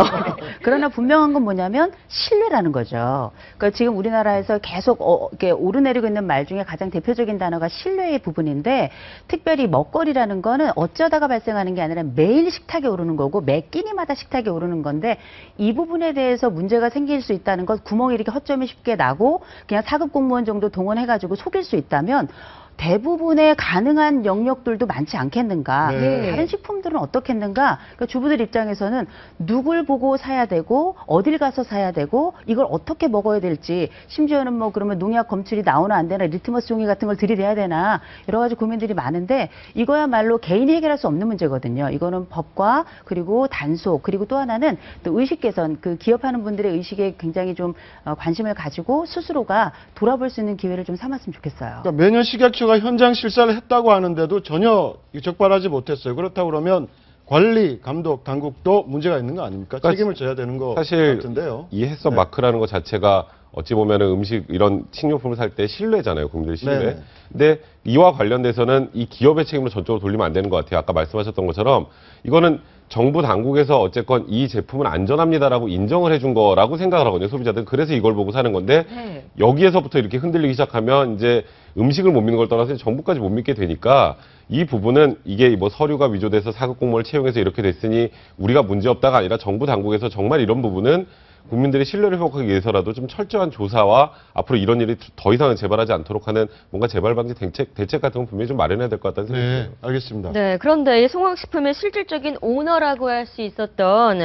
그러나 분명한 건 뭐냐면 신뢰라는 거죠. 그러니까 지금 우리나라에서 계속 이렇게 오르내리고 있는 말 중에 가장 대표적인 단어가 신뢰의 부분인데 특별히 먹거리라는 거는 어쩌다가 발생하는 게 아니라 매일 식탁에 오르는 거고 매 끼니마다 식탁에 오르는 건데 이 부분에 대해서 문제가 생길 수 있다는 것, 구멍이 이렇게 허점이 쉽게 나고 그냥 사급 공무원 정도 동원해가지고 속일 수 있다면 대부분의 가능한 영역들도 많지 않겠는가. 다른 식품들은 어떻겠는가. 그러니까 주부들 입장에서는 누굴 보고 사야 되고 어딜 가서 사야 되고 이걸 어떻게 먹어야 될지 심지어는 뭐 그러면 농약 검출이 나오나 안 되나 리트머스 종이 같은 걸 들이대야 되나 여러 가지 고민들이 많은데 이거야말로 개인이 해결할 수 없는 문제거든요. 이거는 법과 그리고 단속 그리고 또 하나는 또 의식 개선 그 기업하는 분들의 의식에 굉장히 좀 관심을 가지고 스스로가 돌아볼 수 있는 기회를 좀 삼았으면 좋겠어요. 그러니까 매년 식약처가 현장 실사를 했다고 하는데도 전혀 적발하지 못했어요. 그렇다고 그러면 관리, 감독, 당국도 문제가 있는 거 아닙니까? 그러니까 책임을 져야 되는 거 사실 같은데요. 이 햇섭 마크라는 것 자체가 어찌 보면 음식 이런 식료품을 살 때 신뢰잖아요. 국민들 신뢰. 네네. 근데 이와 관련돼서는 이 기업의 책임을 전적으로 돌리면 안 되는 것 같아요. 아까 말씀하셨던 것처럼 이거는 정부 당국에서 어쨌건 이 제품은 안전합니다라고 인정을 해준 거라고 생각을 하거든요. 소비자들은. 그래서 이걸 보고 사는 건데 여기에서부터 이렇게 흔들리기 시작하면 이제 음식을 못 믿는 걸 떠나서 정부까지 못 믿게 되니까 이 부분은 이게 뭐 서류가 위조돼서 사급 공무원을 채용해서 이렇게 됐으니 우리가 문제없다가 아니라 정부 당국에서 정말 이런 부분은 국민들의 신뢰를 회복하기 위해서라도 좀 철저한 조사와 앞으로 이런 일이 더 이상은 재발하지 않도록 하는 뭔가 재발 방지 대책 같은 건 분명히 좀 마련해야 될 것 같다는 생각이 듭니다. 네, 알겠습니다. 네, 그런데 이 송학식품의 실질적인 오너라고 할 수 있었던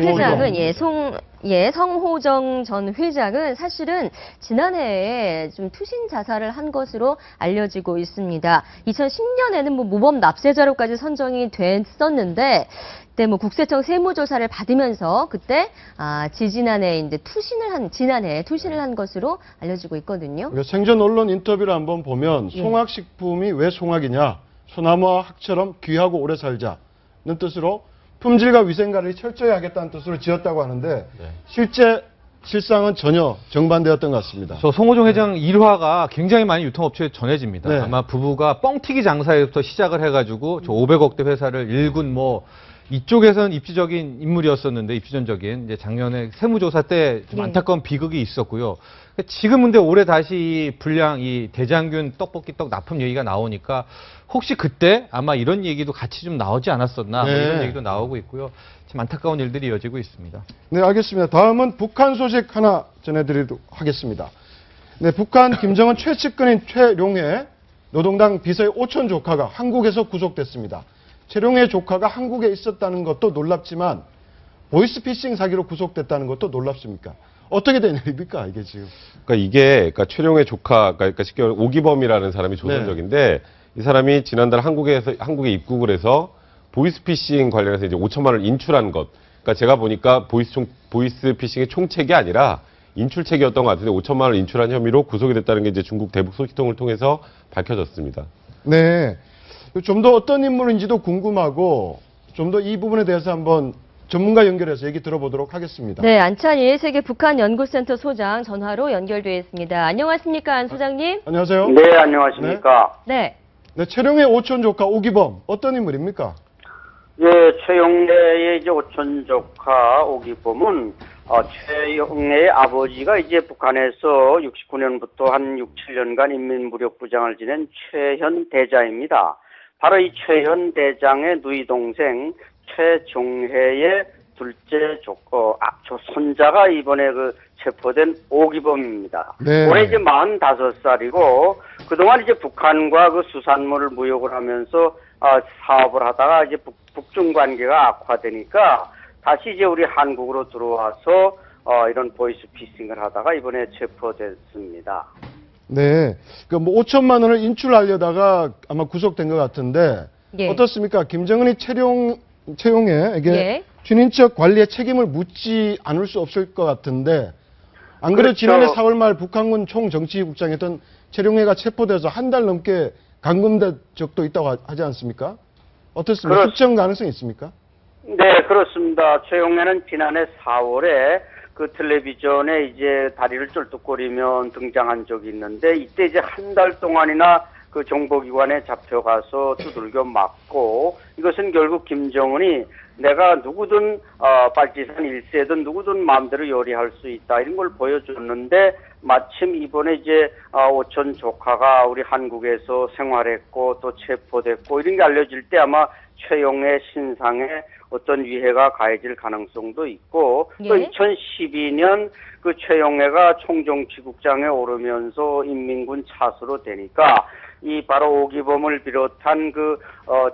회장은 성호정 전 회장은 사실은 지난해에 좀 투신 자살을 한 것으로 알려지고 있습니다. 2010년에는 뭐 모범 납세자로까지 선정이 됐었는데 그때 뭐 국세청 세무조사를 받으면서 그때 지난해 투신을 한 것으로 알려지고 있거든요. 그러니까 생전 언론 인터뷰를 한번 보면 송학식품이 왜 송학이냐? 소나무와 학처럼 귀하고 오래 살자는 뜻으로 품질과 위생관리를 철저히 하겠다는 뜻으로 지었다고 하는데 실상은 전혀 정반대였던 것 같습니다. 저 송호정 회장 일화가 굉장히 많이 유통업체에 전해집니다. 네. 아마 부부가 뻥튀기 장사에부터 시작을 해가지고 저 500억대 회사를 일군 이쪽에서는 입지적인 인물이었었는데 입지전적인 이제 작년에 세무조사 때 좀 안타까운 비극이 있었고요. 지금은 근데 올해 다시 이 대장균 떡볶이 떡 납품 얘기가 나오니까 혹시 그때 아마 이런 얘기도 같이 좀 나오지 않았었나 뭐 이런 얘기도 나오고 있고요. 참 안타까운 일들이 이어지고 있습니다. 네, 알겠습니다. 다음은 북한 소식 하나 전해드리도록 하겠습니다. 네, 북한 김정은 최측근인 최룡해 노동당 비서의 오촌 조카가 한국에서 구속됐습니다. 최룡해 조카가 한국에 있었다는 것도 놀랍지만 보이스피싱 사기로 구속됐다는 것도 놀랍습니까? 어떻게 된 일입니까, 이게 지금? 그러니까 최룡해 조카, 그러니까 쉽게 말하면 오기범이라는 사람이 조선족인데 이 사람이 지난달 한국에 입국을 해서 보이스피싱 관련해서 이제 5천만 원을 인출한 것. 그러니까 제가 보니까 보이스피싱의 총책이 아니라 인출책이었던 것 같은데 5천만 원을 인출한 혐의로 구속이 됐다는 게 이제 중국 대북 소식통을 통해서 밝혀졌습니다. 네. 좀 더 어떤 인물인지도 궁금하고 좀 더 이 부분에 대해서 한번 전문가 연결해서 얘기 들어보도록 하겠습니다. 네, 안찬희 세계 북한연구센터 소장 전화로 연결되어 있습니다. 안녕하십니까, 안 소장님? 안녕하세요. 네, 안녕하십니까. 네. 네, 최룡해 오촌 조카 오기범 어떤 인물입니까? 예, 최용래의 이제 오촌 조카 오기범은 최용래의 아버지가 이제 북한에서 69년부터 한 6, 7년간 인민무력부장을 지낸 최현 대자입니다. 바로 이 최현 대장의 누이 동생 최종해의 둘째 손자가 이번에 체포된 오기범입니다. 네. 올해 이제 45살이고 그동안 이제 북한과 수산물 무역을 하면서 사업을 하다가 이제 북중 관계가 악화되니까 다시 이제 우리 한국으로 들어와서 이런 보이스피싱을 하다가 이번에 체포됐습니다. 네. 그러니까 5천만 원을 인출하려다가 아마 구속된 것 같은데 어떻습니까? 김정은이 최용해에게 예. 군인적 관리의 책임을 묻지 않을 수 없을 것 같은데 안 그래도 그렇죠. 지난해 4월 말 북한군 총정치국장이었던 최룡해가 체포돼서 한 달 넘게 감금된 적도 있다고 하지 않습니까? 어떻습니까? 숙청 가능성이 있습니까? 네, 그렇습니다. 최용해는 지난해 4월에 그 텔레비전에 이제 다리를 쩔뚝거리며 등장한 적이 있는데 이때 이제 한 달 동안이나 그 정보기관에 잡혀가서 두들겨 맞고 이것은 결국 김정은이 내가 누구든 빨치산 1세든 누구든 마음대로 요리할 수 있다 이런 걸 보여줬는데 마침 이번에 이제 오촌 조카가 우리 한국에서 생활했고 또 체포됐고 이런 게 알려질 때 아마 최용해 신상에 어떤 위해가 가해질 가능성도 있고 예. 또 2012년 그 최용해가 총정치국장에 오르면서 인민군 차수로 되니까 이 바로 오기범을 비롯한 그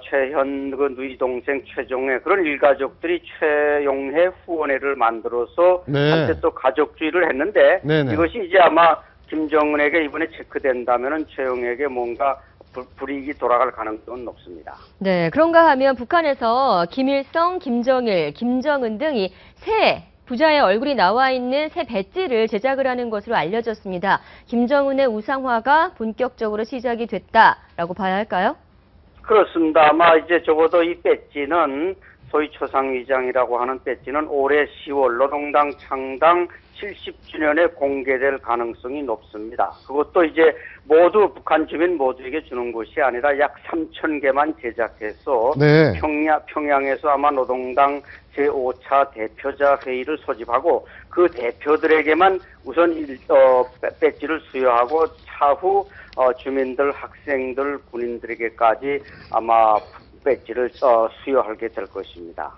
최현 그 누이 동생 최종해 그런 일가족들이 최용해 후원회를 만들어서 네. 한때 또 가족주의를 했는데 네네. 이것이 이제 아마 김정은에게 이번에 체크된다면은 최용해에게 뭔가 불이익이 돌아갈 가능성은 높습니다. 네, 그런가 하면 북한에서 김일성, 김정일, 김정은 등 이 세 부자의 얼굴이 나와 있는 새 배지를 제작을 하는 것으로 알려졌습니다. 김정은의 우상화가 본격적으로 시작이 됐다라고 봐야 할까요? 그렇습니다. 아마 이제 적어도 이 배지는 소위 초상위장이라고 하는 배지는 올해 10월 노동당 창당 70주년에 공개될 가능성이 높습니다. 그것도 이제 모두 북한 주민 모두에게 주는 것이 아니라 약 3,000개만 제작해서 네. 평양에서 아마 노동당 제5차 대표자 회의를 소집하고 그 대표들에게만 우선 배지를 수여하고 차후 주민들, 학생들, 군인들에게까지 아마 배지를 수여하게 될 것입니다.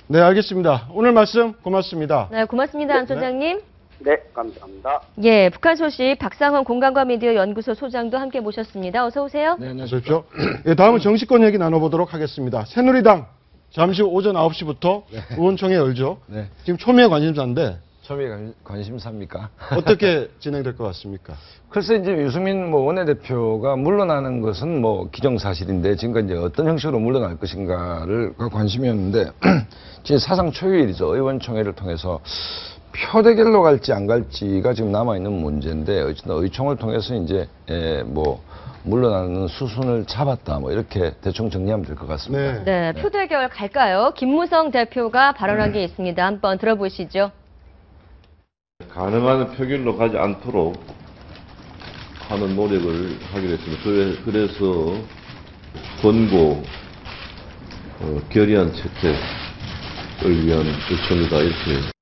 네, 알겠습니다. 오늘 말씀 고맙습니다. 네, 고맙습니다, 안 소장님. 네, 감사합니다. 예, 북한 소식 박상헌 공간과 미디어 연구소 소장도 함께 모셨습니다. 어서 오세요. 네, 안녕하십시오. 예, 다음은 정치권 얘기 나눠보도록 하겠습니다. 새누리당 잠시 후 오전 9시부터 의원총회 열죠. 네. 지금 초미의 관심사인데 처음에 관심사입니까? 어떻게 진행될 것 같습니까? 글쎄 이제 유승민 원내대표가 물러나는 것은 기정사실인데 지금까지 이제 어떤 형식으로 물러날 것인가를 관심이었는데 지금 사상 초유일이죠. 의원총회를 통해서 표 대결로 갈지 안 갈지가 지금 남아 있는 문제인데 어쨌든 의총을 통해서 이제 물러나는 수순을 잡았다 이렇게 대충 정리하면 될 것 같습니다. 네, 표 대결 갈까요? 김무성 대표가 발언한 게 있습니다. 한번 들어보시죠. 가능한 표결로 가지 않도록 하는 노력을 하기로 했습니다. 그래서 권고 결의안 채택을 위한 요청이다 이렇게.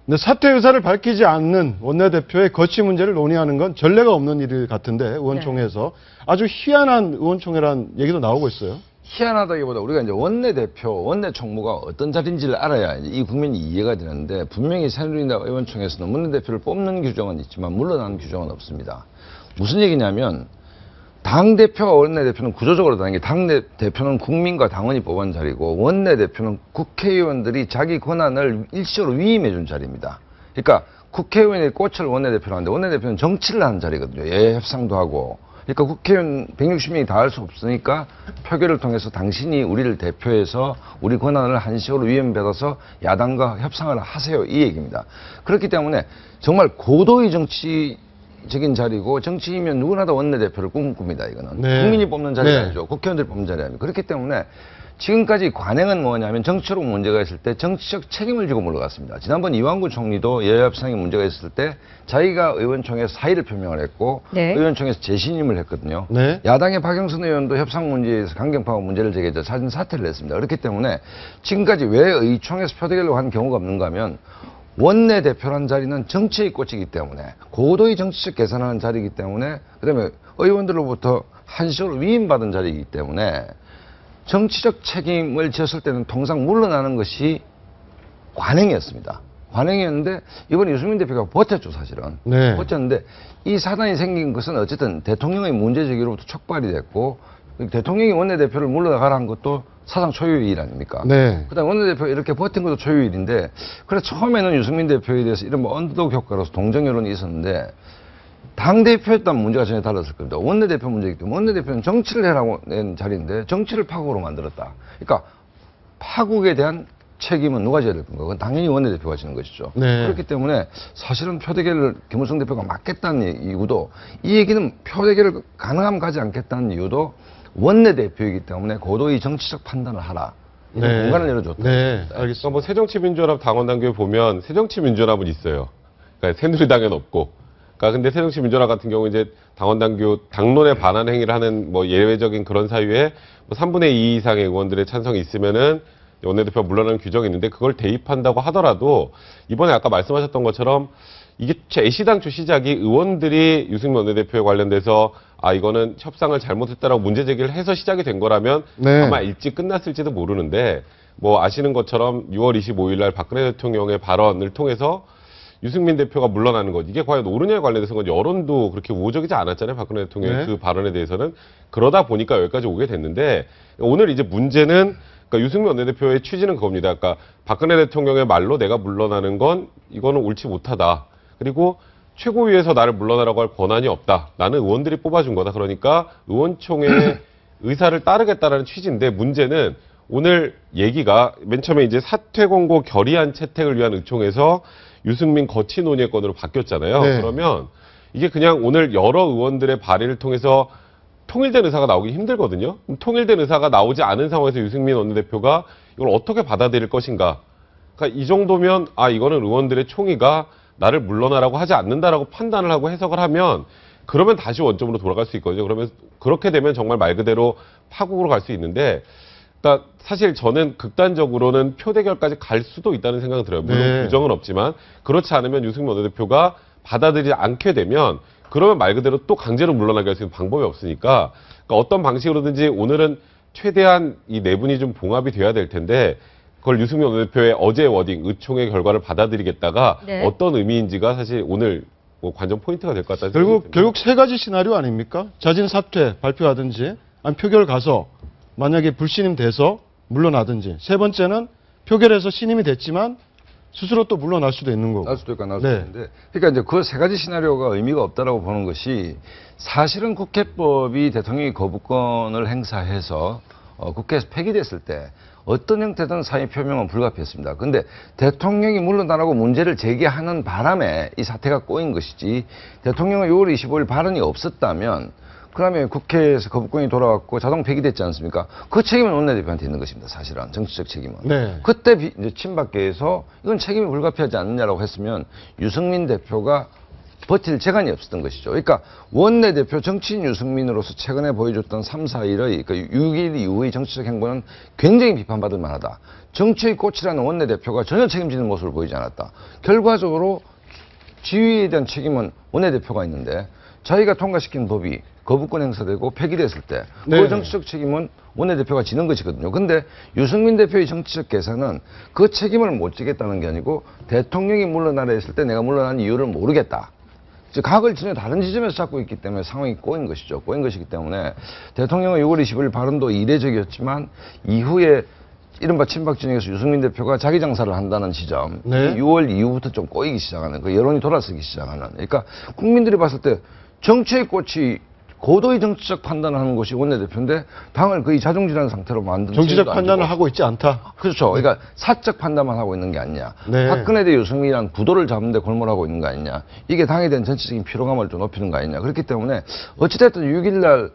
근데 사퇴 의사를 밝히지 않는 원내대표의 거취 문제를 논의하는 건 전례가 없는 일 같은데 의원총회에서 아주 희한한 의원총회라는 얘기도 나오고 있어요. 희한하다기보다 우리가 이제 원내대표, 원내총무가 어떤 자리인지를 알아야 이 국민이 이해가 되는데 분명히 새누리당 의원총회에서는 원내대표를 뽑는 규정은 있지만 물러나는 규정은 없습니다. 무슨 얘기냐면 당대표와 원내대표는 구조적으로 다른 게 당대표는 국민과 당원이 뽑은 자리고 원내대표는 국회의원들이 자기 권한을 일시적으로 위임해 준 자리입니다. 그러니까 국회의원의 꽃을 원내대표로 하는데 원내대표는 정치를 하는 자리거든요. 협상도 하고. 그러니까 국회의원 160명이 다 할 수 없으니까 표결을 통해서 당신이 우리를 대표해서 우리 권한을 한시적으로 위임받아서 야당과 협상을 하세요. 이 얘기입니다. 그렇기 때문에 정말 고도의 정치적인 자리고 정치이면 누구나 다 원내대표를 꿈꿉니다. 이거는. 네. 국민이 뽑는 자리가 아니죠. 국회의원들이 뽑는 자리가 아니죠. 그렇기 때문에 지금까지 관행은 뭐냐면 정치적 문제가 있을 때 정치적 책임을 지고 물러갔습니다. 지난번 이완구 총리도 여야 협상에 문제가 있을 때 자기가 의원총회에서 사의를 표명을 했고 의원총회에서 재신임을 했거든요. 야당의 박영선 의원도 협상 문제에서 강경파가 문제를 제기해서 사진 사퇴를 했습니다. 그렇기 때문에 지금까지 왜 의총에서 표대결로 한 경우가 없는가 하면 원내대표란 자리는 정치의 꽃이기 때문에 고도의 정치적 계산하는 자리이기 때문에 그다음에 의원들로부터 한시적으로 위임받은 자리이기 때문에 정치적 책임을 졌을 때는 통상 물러나는 것이 관행이었습니다. 관행이었는데 이번에 유승민 대표가 버텼죠, 사실은. 버텼는데 이 사단이 생긴 것은 어쨌든 대통령의 문제제기로부터 촉발이 됐고 대통령이 원내대표를 물러나가라는 것도 사상 초유일 아닙니까? 그다음에 원내대표가 이렇게 버틴 것도 초유일인데 그래서 처음에는 유승민 대표에 대해서 이런 언더독 효과로서 동정 여론이 있었는데 당대표였다면 문제가 전혀 달랐을 겁니다. 원내대표 문제이기 때문에 원내대표는 정치를 해라고 낸 자리인데 정치를 파국으로 만들었다. 그러니까 파국에 대한 책임은 누가 져야 될 건가? 그건 당연히 원내대표가 지는 것이죠. 네. 그렇기 때문에 사실은 표대결을 김무성 대표가 막겠다는 이유도 이 얘기는 표대결을 가능하면 가지 않겠다는 이유도 원내대표이기 때문에 고도의 정치적 판단을 하라. 이런 네. 공간을 열어줬다. 네, 알겠습니다. 뭐 새정치민주연합 당원당규에 보면 새정치민주연합은 있어요. 그러니까 새누리당엔 없고. 그러니까 근데 새정치민주연합 같은 경우 이제 당원당규 당론에 반하는 행위를 하는 뭐 예외적인 그런 사유에 뭐 3분의 2 이상의 의원들의 찬성이 있으면은 원내대표가 물러나는 규정이 있는데 그걸 대입한다고 하더라도 이번에 아까 말씀하셨던 것처럼 이게 애시당초 시작이 의원들이 유승민 원내대표에 관련돼서 이거는 협상을 잘못했다라고 문제 제기를 해서 시작이 된 거라면 네. 아마 일찍 끝났을지도 모르는데 뭐 아시는 것처럼 6월 25일 날 박근혜 대통령의 발언을 통해서 유승민 대표가 물러나는 것 이게 과연 옳으냐에 관련해서 여론도 그렇게 우호적이지 않았잖아요. 박근혜 대통령의 네. 그 발언에 대해서는. 그러다 보니까 여기까지 오게 됐는데 오늘 이제 문제는 그러니까 유승민 원내대표의 취지는 그겁니다. 그러니까 박근혜 대통령의 말로 내가 물러나는 건 이거는 옳지 못하다. 그리고 최고위에서 나를 물러나라고 할 권한이 없다. 나는 의원들이 뽑아준 거다. 그러니까 의원총회의 의사를 따르겠다라는 취지인데 문제는 오늘 얘기가 맨 처음에 이제 사퇴 공고 결의안 채택을 위한 의총에서 유승민 거치 논의의 건으로 바뀌었잖아요. 네. 그러면 이게 그냥 오늘 여러 의원들의 발의를 통해서 통일된 의사가 나오기 힘들거든요. 그럼 통일된 의사가 나오지 않은 상황에서 유승민 원내대표가 이걸 어떻게 받아들일 것인가. 그러니까 이 정도면 이거는 의원들의 총의가 나를 물러나라고 하지 않는다라고 판단을 하고 해석을 하면 그러면 다시 원점으로 돌아갈 수 있거든요. 그러면 그렇게 되면 정말 말 그대로 파국으로 갈 수 있는데 그러니까 사실 저는 극단적으로는 표대결까지 갈 수도 있다는 생각이 들어요. 물론 네. 규정은 없지만 그렇지 않으면 유승민 원내대표가 받아들이지 않게 되면 그러면 말 그대로 또 강제로 물러나게 할 수 있는 방법이 없으니까 그러니까 어떤 방식으로든지 오늘은 최대한 이 네 분이 좀 봉합이 돼야 될 텐데 그걸 유승민 원내대표의 어제 워딩, 의총의 결과를 받아들이겠다가 네. 어떤 의미인지가 사실 오늘 뭐 관전 포인트가 될 것 같다는 생각이 듭니다. 결국 세 가지 시나리오 아닙니까? 자진 사퇴 발표하든지 아니 표결 가서 만약에 불신임 돼서 물러나든지 세 번째는 표결에서 신임이 됐지만 스스로 또 물러날 수도 있는 거고. 날 수도 있고 날 수도 네. 있는데 그러니까 이제 그 세 가지 시나리오가 의미가 없다라고 보는 것이 사실은 국회법이 대통령이 거부권을 행사해서 국회에서 폐기됐을 때 어떤 형태든 사의 표명은 불가피했습니다. 근데 대통령이 물러나라고 문제를 제기하는 바람에 이 사태가 꼬인 것이지 대통령은 6월 25일 발언이 없었다면 그러면 국회에서 거부권이 돌아왔고 자동 폐기됐지 않습니까? 그 책임은 원내대표한테 있는 것입니다. 사실은 정치적 책임은. 네. 그때 이제 친박계에서 이건 책임이 불가피하지 않느냐라고 했으면 유승민 대표가 버틸 재간이 없었던 것이죠. 그러니까 원내대표 정치인 유승민으로서 최근에 보여줬던 3, 4일의 그러니까 6일 이후의 정치적 행보는 굉장히 비판받을 만하다. 정치의 꽃이라는 원내대표가 전혀 책임지는 모습을 보이지 않았다. 결과적으로 지위에 대한 책임은 원내대표가 있는데 자기가 통과시킨 법이 거부권 행사되고 폐기됐을 때 그 네. 정치적 책임은 원내대표가 지는 것이거든요. 근데 유승민 대표의 정치적 계산은 그 책임을 못 지겠다는 게 아니고 대통령이 물러나라 했을 때 내가 물러난 이유를 모르겠다. 즉 각을 전혀 다른 지점에서 잡고 있기 때문에 상황이 꼬인 것이죠. 꼬인 것이기 때문에 대통령의 6월 20일 발언도 이례적이었지만 이후에 이른바 친박 진영에서 유승민 대표가 자기 장사를 한다는 지점, 네. 6월 이후부터 좀 꼬이기 시작하는, 그 여론이 돌아서기 시작하는. 그러니까 국민들이 봤을 때 정치의 꽃이 고도의 정치적 판단을 하는 것이 원내대표인데 당을 거의 자중질환 상태로 만든 정치적 책임도 안 판단을 지고. 하고 있지 않다. 그렇죠. 그러니까 사적 판단만 하고 있는 게 아니냐. 네. 박근혜 대 유승민이란 부도를 잡는데 골몰하고 있는 거 아니냐. 이게 당에 대한 전체적인 피로감을 좀 높이는 거 아니냐. 그렇기 때문에 어찌됐든 6일날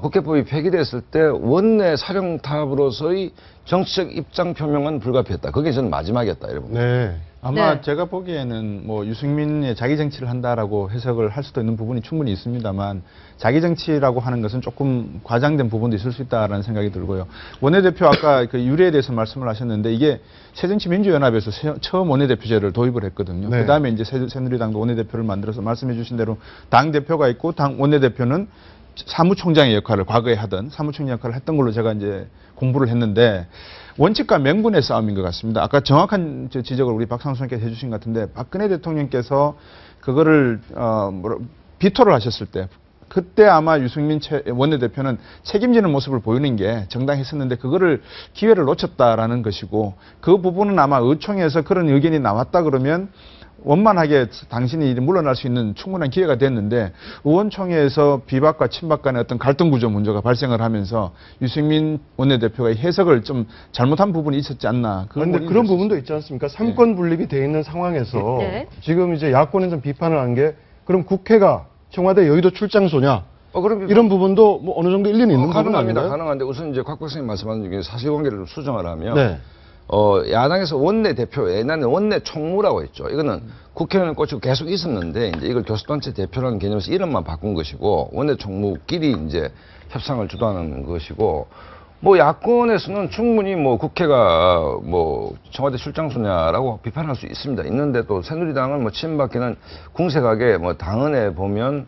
국회법이 폐기됐을 때 원내 사령탑으로서의 정치적 입장 표명은 불가피했다. 그게 저는 마지막이었다. 이래 봅니다. 네. 아마 네. 제가 보기에는 뭐 유승민의 자기 정치를 한다라고 해석을 할 수도 있는 부분이 충분히 있습니다만 자기 정치라고 하는 것은 조금 과장된 부분도 있을 수 있다라는 생각이 들고요. 원내대표 아까 그 유례에 대해서 말씀을 하셨는데 이게 새정치민주연합에서 처음 원내대표제를 도입을 했거든요. 네. 그다음에 이제 새누리당도 원내대표를 만들어서 말씀해 주신 대로 당 대표가 있고 당 원내대표는 사무총장의 역할을 과거에 하던 사무총장 역할을 했던 걸로 제가 이제 공부를 했는데 원칙과 명분의 싸움인 것 같습니다. 아까 정확한 지적을 우리 박상수 선생님께서 해주신 것 같은데 박근혜 대통령께서 그거를 비토를 하셨을 때 그때 아마 유승민 원내대표는 책임지는 모습을 보이는 게 정당했었는데 그거를 기회를 놓쳤다라는 것이고 그 부분은 아마 의총에서 그런 의견이 나왔다 그러면 원만하게 당신이 물러날 수 있는 충분한 기회가 됐는데 의원총회에서 비박과 친박 간의 어떤 갈등 구조 문제가 발생을 하면서 유승민 원내대표가 해석을 좀 잘못한 부분이 있었지 않나. 그런데 그런 부분도 있지 않습니까? 삼권 분립이 돼 있는 상황에서 네. 지금 이제 야권에서 비판을 한 게 그럼 국회가 청와대 여의도 출장소냐? 이런 부분도 뭐 어느 정도 일리는 있는 부분 아닌가요? 가능한데 우선 이제 곽 박사님 말씀하신 중에 사실관계를 수정을 하면 네. 야당에서 원내대표, 옛날에는 원내총무라고 했죠. 이거는 국회의원을 꽂히고 계속 있었는데, 이제 이걸 교섭단체 대표라는 개념에서 이름만 바꾼 것이고, 원내총무끼리 이제 협상을 주도하는 것이고, 뭐 야권에서는 충분히 뭐 국회가 뭐 청와대 출장소냐라고 비판할 수 있습니다. 있는데 또 새누리당은 뭐 친박계는 궁색하게 뭐 당헌에 보면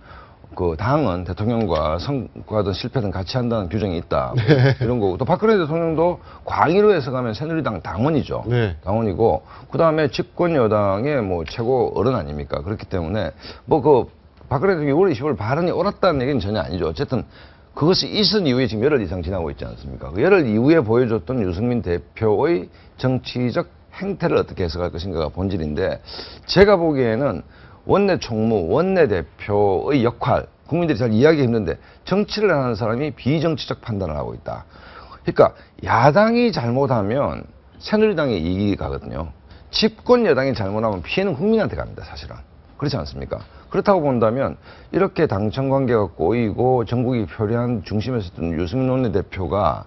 그 당은 대통령과 성과든 실패든 같이 한다는 규정이 있다. 뭐 이런 거고. 또 박근혜 대통령도 광의로 해석하면 새누리당 당원이죠. 네. 당원이고, 그 다음에 집권 여당의 뭐 최고 어른 아닙니까? 그렇기 때문에 뭐 그 박근혜 대통령이 6월 25일 발언이 옳았다는 얘기는 전혀 아니죠. 어쨌든 그것이 있은 이후에 지금 열흘 이상 지나고 있지 않습니까? 그 열흘 이후에 보여줬던 유승민 대표의 정치적 행태를 어떻게 해석할 것인가가 본질인데, 제가 보기에는 원내총무, 원내대표의 역할, 국민들이 잘 이해하기 힘든데 정치를 하는 사람이 비정치적 판단을 하고 있다. 그러니까 야당이 잘못하면 새누리당의 이익이 가거든요. 집권 여당이 잘못하면 피해는 국민한테 갑니다, 사실은. 그렇지 않습니까? 그렇다고 본다면 이렇게 당청 관계가 꼬이고 전국이 표류한 중심에 있었던 유승민 원내대표가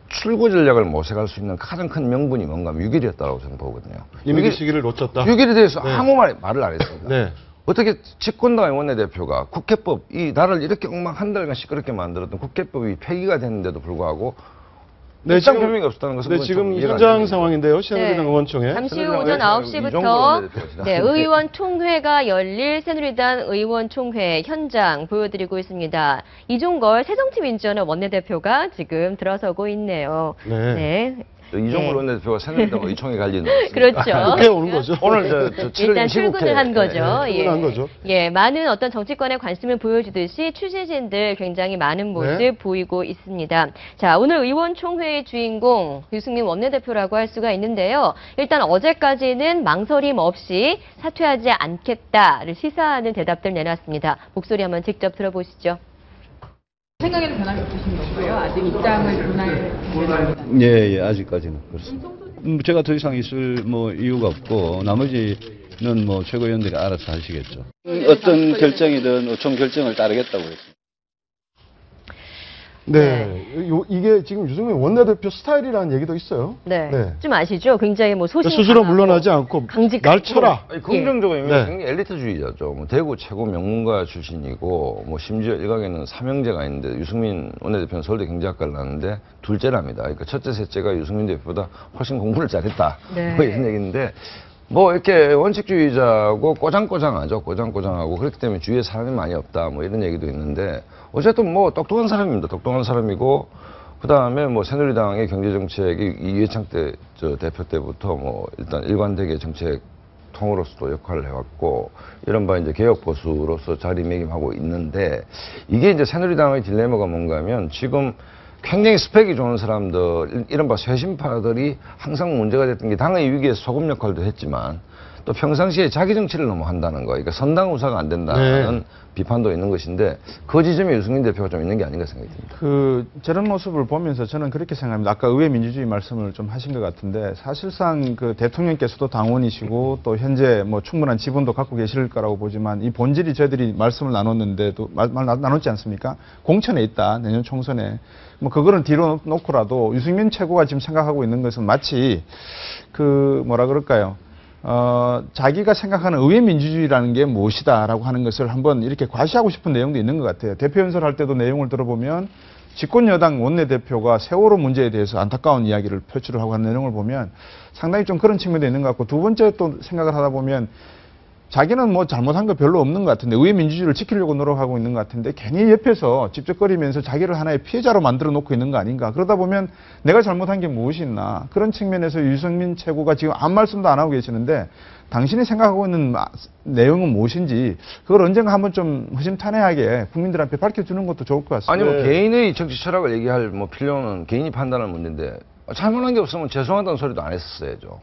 출구 전략을 모색할 수 있는 가장 큰 명분이 뭔가 6일이었다고 저는 보거든요. 이미 그 시기를 놓쳤다. 6일에 대해서 네. 아무 말을 안 했습니다. 네. 어떻게 집권당의 원내대표가 국회법, 이 나라를 이렇게 엉망 한 달간 시끄럽게 만들었던 국회법이 폐기가 됐는데도 불구하고 입장 표명이 없었다는 것은 지금 현장 상황인데요. 새누리당 의원총회. 잠시 후 오전 9시부터 의원 총회가 열릴 새누리당 의원 총회 현장 보여드리고 있습니다. 이종걸 새정치민주연합 원내대표가 지금 들어서고 있네요. 네. 이종걸 원내대표가 새누리당 의총에 갈 일은 그렇죠. 국회에 오는 거죠. 오늘 일단 출근을 한 거죠. 출근한 거죠. 예, 많은 어떤 정치권의 관심을 보여주듯이 취재진들 굉장히 많은 모습 보이고 있습니다. 자, 오늘 의원총회의 주인공 유승민 원내대표라고 할 수가 있는데요. 일단 어제까지는 망설임 없이 사퇴하지 않겠다를 시사하는 대답들 내놨습니다. 목소리 한번 직접 들어보시죠. 생각에는 변함이 없으신 건가요? 아직 입장을 변할 예, 아직까지는 그렇습니다. 제가 더 이상 있을 뭐 이유가 없고 나머지는 뭐 최고위원들이 알아서 하시겠죠. 어떤 결정이든 의총 결정을 따르겠다고 했습니다. 네. 이게 지금 유승민 원내대표 스타일이라는 얘기도 있어요. 네. 좀 아시죠? 굉장히 뭐 소신 스스로 물러나지 않고 날 쳐라. 긍정적으로 엘리트주의자죠. 뭐 대구 최고 명문가 출신이고 뭐 심지어 일각에는 삼형제가 있는데 유승민 원내대표는 서울대 경제학과를 나왔는데 둘째랍니다. 그러니까 첫째, 셋째가 유승민 대표보다 훨씬 공부를 잘했다. 뭐 이런 얘기인데 뭐 이렇게 원칙주의자고 꼬장꼬장하죠. 꼬장꼬장하고 그렇기 때문에 주위에 사람이 많이 없다. 뭐 이런 얘기도 있는데 어쨌든 뭐 똑똑한 사람입니다. 똑똑한 사람이고 그 다음에 뭐 새누리당의 경제정책이 이회창 대표 때부터 뭐 일단 일관되게 정책 통으로서도 역할을 해왔고 이른바 이제 개혁보수로서 자리매김하고 있는데 이게 이제 새누리당의 딜레마가 뭔가 하면 지금 굉장히 스펙이 좋은 사람들, 이른바 쇄신파들이 항상 문제가 됐던 게 당의 위기에서 소금 역할도 했지만 또 평상시에 자기 정치를 너무 한다는 거, 그러니까 선당 우사가 안 된다는 비판도 있는 것인데 그 지점에 유승민 대표가 좀 있는 게 아닌가 생각이 듭니다. 저런 모습을 보면서 저는 그렇게 생각합니다. 아까 의회 민주주의 말씀을 좀 하신 것 같은데 사실상 그 대통령께서도 당원이시고 또 현재 뭐 충분한 지분도 갖고 계실 거라고 보지만 이 본질이 저희들이 말씀을 나눴는데도 나눴지 않습니까? 공천에 있다, 내년 총선에. 뭐 그거는 뒤로 놓고라도 유승민 최고가 지금 생각하고 있는 것은 마치 뭐라 그럴까요? 자기가 생각하는 의회 민주주의라는 게 무엇이다라고 하는 것을 한번 이렇게 과시하고 싶은 내용도 있는 것 같아요. 대표 연설할 때도 내용을 들어보면 집권 여당 원내대표가 세월호 문제에 대해서 안타까운 이야기를 표출을 하고 하는 내용을 보면 상당히 좀 그런 측면도 있는 것 같고 두 번째 또 생각을 하다 보면 자기는 뭐 잘못한 거 별로 없는 것 같은데 의회 민주주의를 지키려고 노력하고 있는 것 같은데 괜히 옆에서 찝쩍거리면서 자기를 하나의 피해자로 만들어 놓고 있는 거 아닌가. 그러다 보면 내가 잘못한 게 무엇이 있나. 그런 측면에서 유승민 최고가 지금 아무 말씀도 안 하고 계시는데 당신이 생각하고 있는 내용은 무엇인지 그걸 언젠가 한번 좀 허심탄회하게 국민들한테 밝혀주는 것도 좋을 것 같습니다. 아니 뭐 개인의 정치 철학을 얘기할 뭐 필요는 개인이 판단할 문제인데 잘못한 게 없으면 죄송하다는 소리도 안 했었어야죠.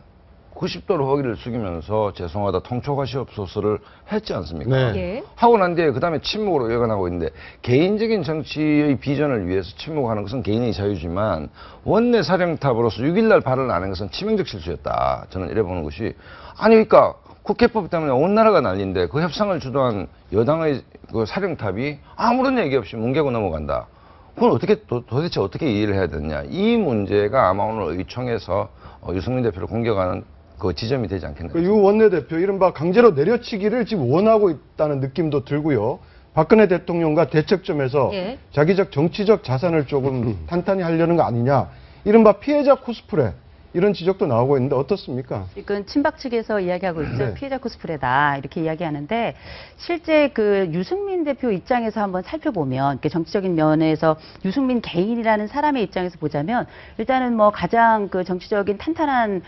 90도로 허기를 숙이면서 죄송하다 통촉하시옵소서를 했지 않습니까? 네. 하고 난 뒤에 그다음에 침묵으로 이어가고 있는데 개인적인 정치의 비전을 위해서 침묵하는 것은 개인의 자유지만 원내 사령탑으로서 6일날 발언을 안 한 것은 치명적 실수였다. 저는 이래 보는 것이 아니 그러니까 국회법 때문에 온 나라가 난리인데 그 협상을 주도한 여당의 그 사령탑이 아무런 얘기 없이 뭉개고 넘어간다. 그건 어떻게 도대체 어떻게 이해를 해야 되느냐. 이 문제가 아마 오늘 의총에서 유승민 대표를 공격하는 그 지점이 되지 않겠나. 유 원내대표 이른바 강제로 내려치기를 지금 원하고 있다는 느낌도 들고요. 박근혜 대통령과 대척점에서 예. 자기적 정치적 자산을 조금 탄탄히 하려는 거 아니냐. 이른바 피해자 코스프레. 이런 지적도 나오고 있는데 어떻습니까? 지금 친박 측에서 이야기하고 있죠. 네. 피해자 코스프레다 이렇게 이야기하는데 실제 그 유승민 대표 입장에서 한번 살펴보면 정치적인 면에서 유승민 개인이라는 사람의 입장에서 보자면 일단은 뭐 가장 그 정치적인 탄탄한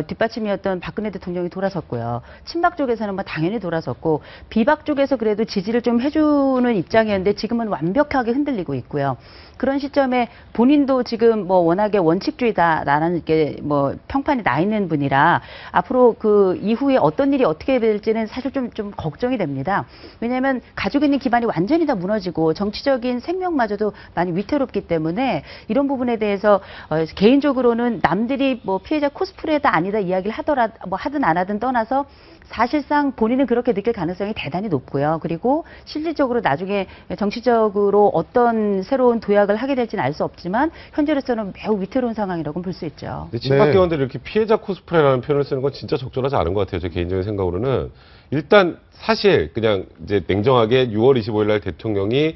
뒷받침이었던 박근혜 대통령이 돌아섰고요. 친박 쪽에서는 뭐 당연히 돌아섰고 비박 쪽에서 그래도 지지를 좀 해주는 입장이었는데 지금은 완벽하게 흔들리고 있고요. 그런 시점에 본인도 지금 뭐 워낙에 원칙주의다라는 게 뭐 평판이 나 있는 분이라 앞으로 그 이후에 어떤 일이 어떻게 될지는 사실 좀 걱정이 됩니다. 왜냐하면 가지고 있는 기반이 완전히 다 무너지고 정치적인 생명마저도 많이 위태롭기 때문에 이런 부분에 대해서 개인적으로는 남들이 뭐 피해자 코스프레다 아니다 이야기를 뭐 하든 안 하든 떠나서 사실상 본인은 그렇게 느낄 가능성이 대단히 높고요. 그리고 실질적으로 나중에 정치적으로 어떤 새로운 도약을 하게 될지는 알 수 없지만 현재로서는 매우 위태로운 상황이라고 볼 수 있죠. 친박 의원들이 이렇게 피해자 코스프레라는 표현을 쓰는 건 진짜 적절하지 않은 것 같아요. 제 개인적인 생각으로는. 일단 사실 그냥 이제 냉정하게 6월 25일 날 대통령이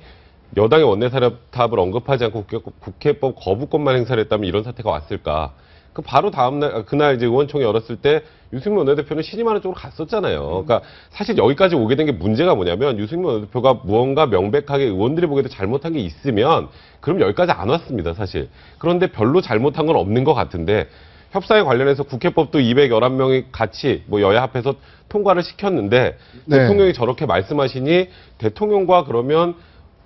여당의 원내사령탑을 언급하지 않고 국회법 거부권만 행사를 했다면 이런 사태가 왔을까. 그 바로 다음날 그날 이제 의원총회 열었을 때 유승민 원내대표는 신임하는 쪽으로 갔었잖아요. 그러니까 사실 여기까지 오게 된 게 문제가 뭐냐면 유승민 원내대표가 무언가 명백하게 의원들이 보기에도 잘못한 게 있으면 그럼 여기까지 안 왔습니다, 사실. 그런데 별로 잘못한 건 없는 것 같은데 협상에 관련해서 국회법도 211명이 같이 뭐 여야 합해서 통과를 시켰는데 네. 대통령이 저렇게 말씀하시니 대통령과 그러면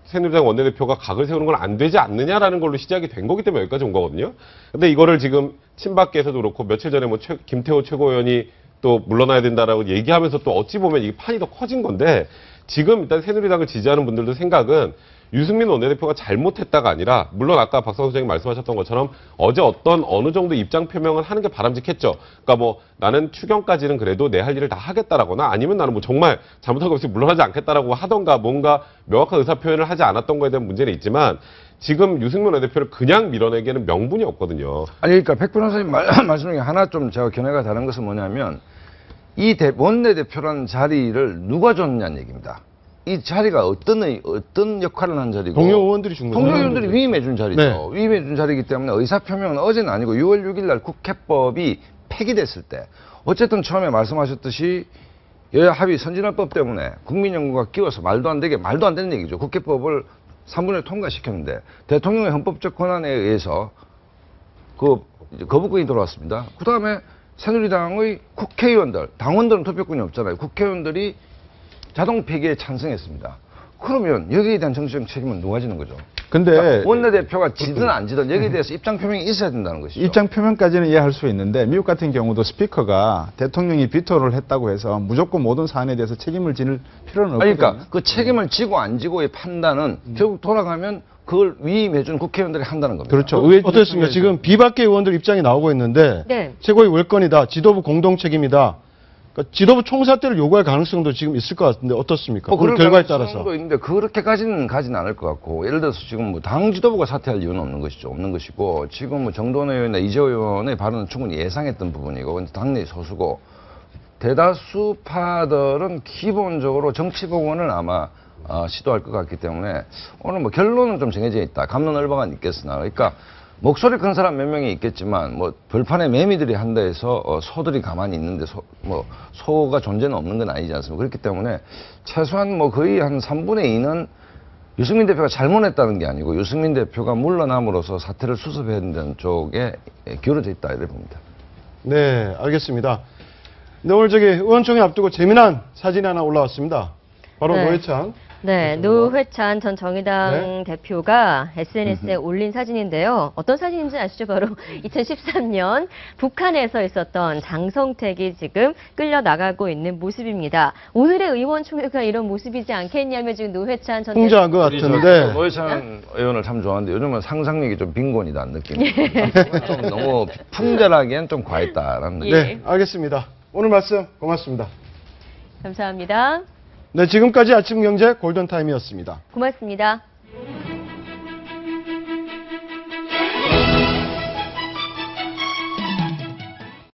새누리당 원내대표가 각을 세우는 건 안 되지 않느냐라는 걸로 시작이 된 거기 때문에 여기까지 온 거거든요. 근데 이거를 지금 친박계에서도 그렇고 며칠 전에 뭐 김태호 최고위원이 또 물러나야 된다라고 얘기하면서 또 어찌 보면 이게 판이 더 커진 건데 지금 일단 새누리당을 지지하는 분들도 생각은 유승민 원내대표가 잘못했다가 아니라 물론 아까 박성수 선생님 말씀하셨던 것처럼 어제 어느 정도 입장 표명을 하는 게 바람직했죠. 그러니까 뭐 나는 추경까지는 그래도 내 할 일을 다 하겠다라거나 아니면 나는 뭐 정말 잘못한 거 없이 물러나지 않겠다라고 하던가 뭔가 명확한 의사 표현을 하지 않았던 거에 대한 문제는 있지만 지금 유승민 원내대표를 그냥 밀어내기에는 명분이 없거든요. 아니 그러니까 백 변호사님 말씀 중에 하나 좀 제가 견해가 다른 것은 뭐냐면 이 원내대표라는 자리를 누가 줬느냐는 얘기입니다. 이 자리가 어떤 역할을 한 자리고 동료 의원들이 준 거죠. 동료 의원들이 위임해 준 자리죠. 네. 위임해 준 자리이기 때문에 의사표명은 어제는 아니고 6월 6일 날 국회법이 폐기됐을 때 어쨌든 처음에 말씀하셨듯이 여야 합의 선진화법 때문에 국민연금과 끼워서 말도 안 되는 얘기죠. 국회법을 3분의 1 통과시켰는데 대통령의 헌법적 권한에 의해서 그 거부권이 들어왔습니다. 그 다음에 새누리당의 국회의원들, 당원들은 투표권이 없잖아요. 국회의원들이 자동 폐기에 찬성했습니다. 그러면 여기에 대한 정치적 책임은 누가 지는 거죠? 근데 그러니까 원내대표가 지든 안 지든 여기에 대해서 입장 표명이 있어야 된다는 것이죠. 입장 표명까지는 이해할 수 있는데 미국 같은 경우도 스피커가 대통령이 비토를 했다고 해서 무조건 모든 사안에 대해서 책임을 질 필요는 없거든요. 그러니까 그 책임을 지고 안 지고의 판단은 결국 돌아가면 그걸 위임해준 국회의원들이 한다는 겁니다. 그렇죠. 어떻습니까? 지금 비박계 의원들 입장이 나오고 있는데 네. 최고의 월권이다. 지도부 공동 책임이다. 그러니까 지도부 총사퇴를 요구할 가능성도 지금 있을 것 같은데 어떻습니까? 그 결과에 따라서. 있는데 그렇게까지는 가진 않을 것 같고 예를 들어서 지금 뭐 당 지도부가 사퇴할 이유는 없는 것이죠. 없는 것이고 지금 뭐 정도원 의원이나 이재호 의원의 발언은 충분히 예상했던 부분이고 근데 당내 소수고 대다수 파들은 기본적으로 정치 복원을 아마 시도할 것 같기 때문에 오늘 뭐 결론은 좀 정해져 있다. 갑론을박은 있겠으나 그러니까 목소리 큰 사람 몇 명이 있겠지만 뭐 벌판에 매미들이 한다 해서 소들이 가만히 있는데 소가 존재는 없는 건 아니지 않습니까? 그렇기 때문에 최소한 뭐 거의 한 3분의 2는 유승민 대표가 잘못했다는 게 아니고 유승민 대표가 물러남으로써 사태를 수습해야 된다는 쪽에 기울어져 있다 이렇게 봅니다. 네, 알겠습니다. 네, 오늘 의원총회 앞두고 재미난 사진이 하나 올라왔습니다. 바로 네. 노회찬 네, 노회찬 전 정의당 대표가 SNS에 올린 사진인데요. 어떤 사진인지 아시죠? 바로 2013년 북한에서 있었던 장성택이 지금 끌려나가고 있는 모습입니다. 오늘의 의원총회가 이런 모습이지 않겠냐며 지금 노회찬 전 풍자한 것 같은데. 노회찬 의원을 참 좋아하는데 요즘은 상상력이 좀 빈곤이다는 느낌이 좀 너무 풍자라기엔 좀 과했다라는 느낌. 네, 알겠습니다. 오늘 말씀 고맙습니다. 감사합니다. 네, 지금까지 아침 경제 골든타임이었습니다. 고맙습니다.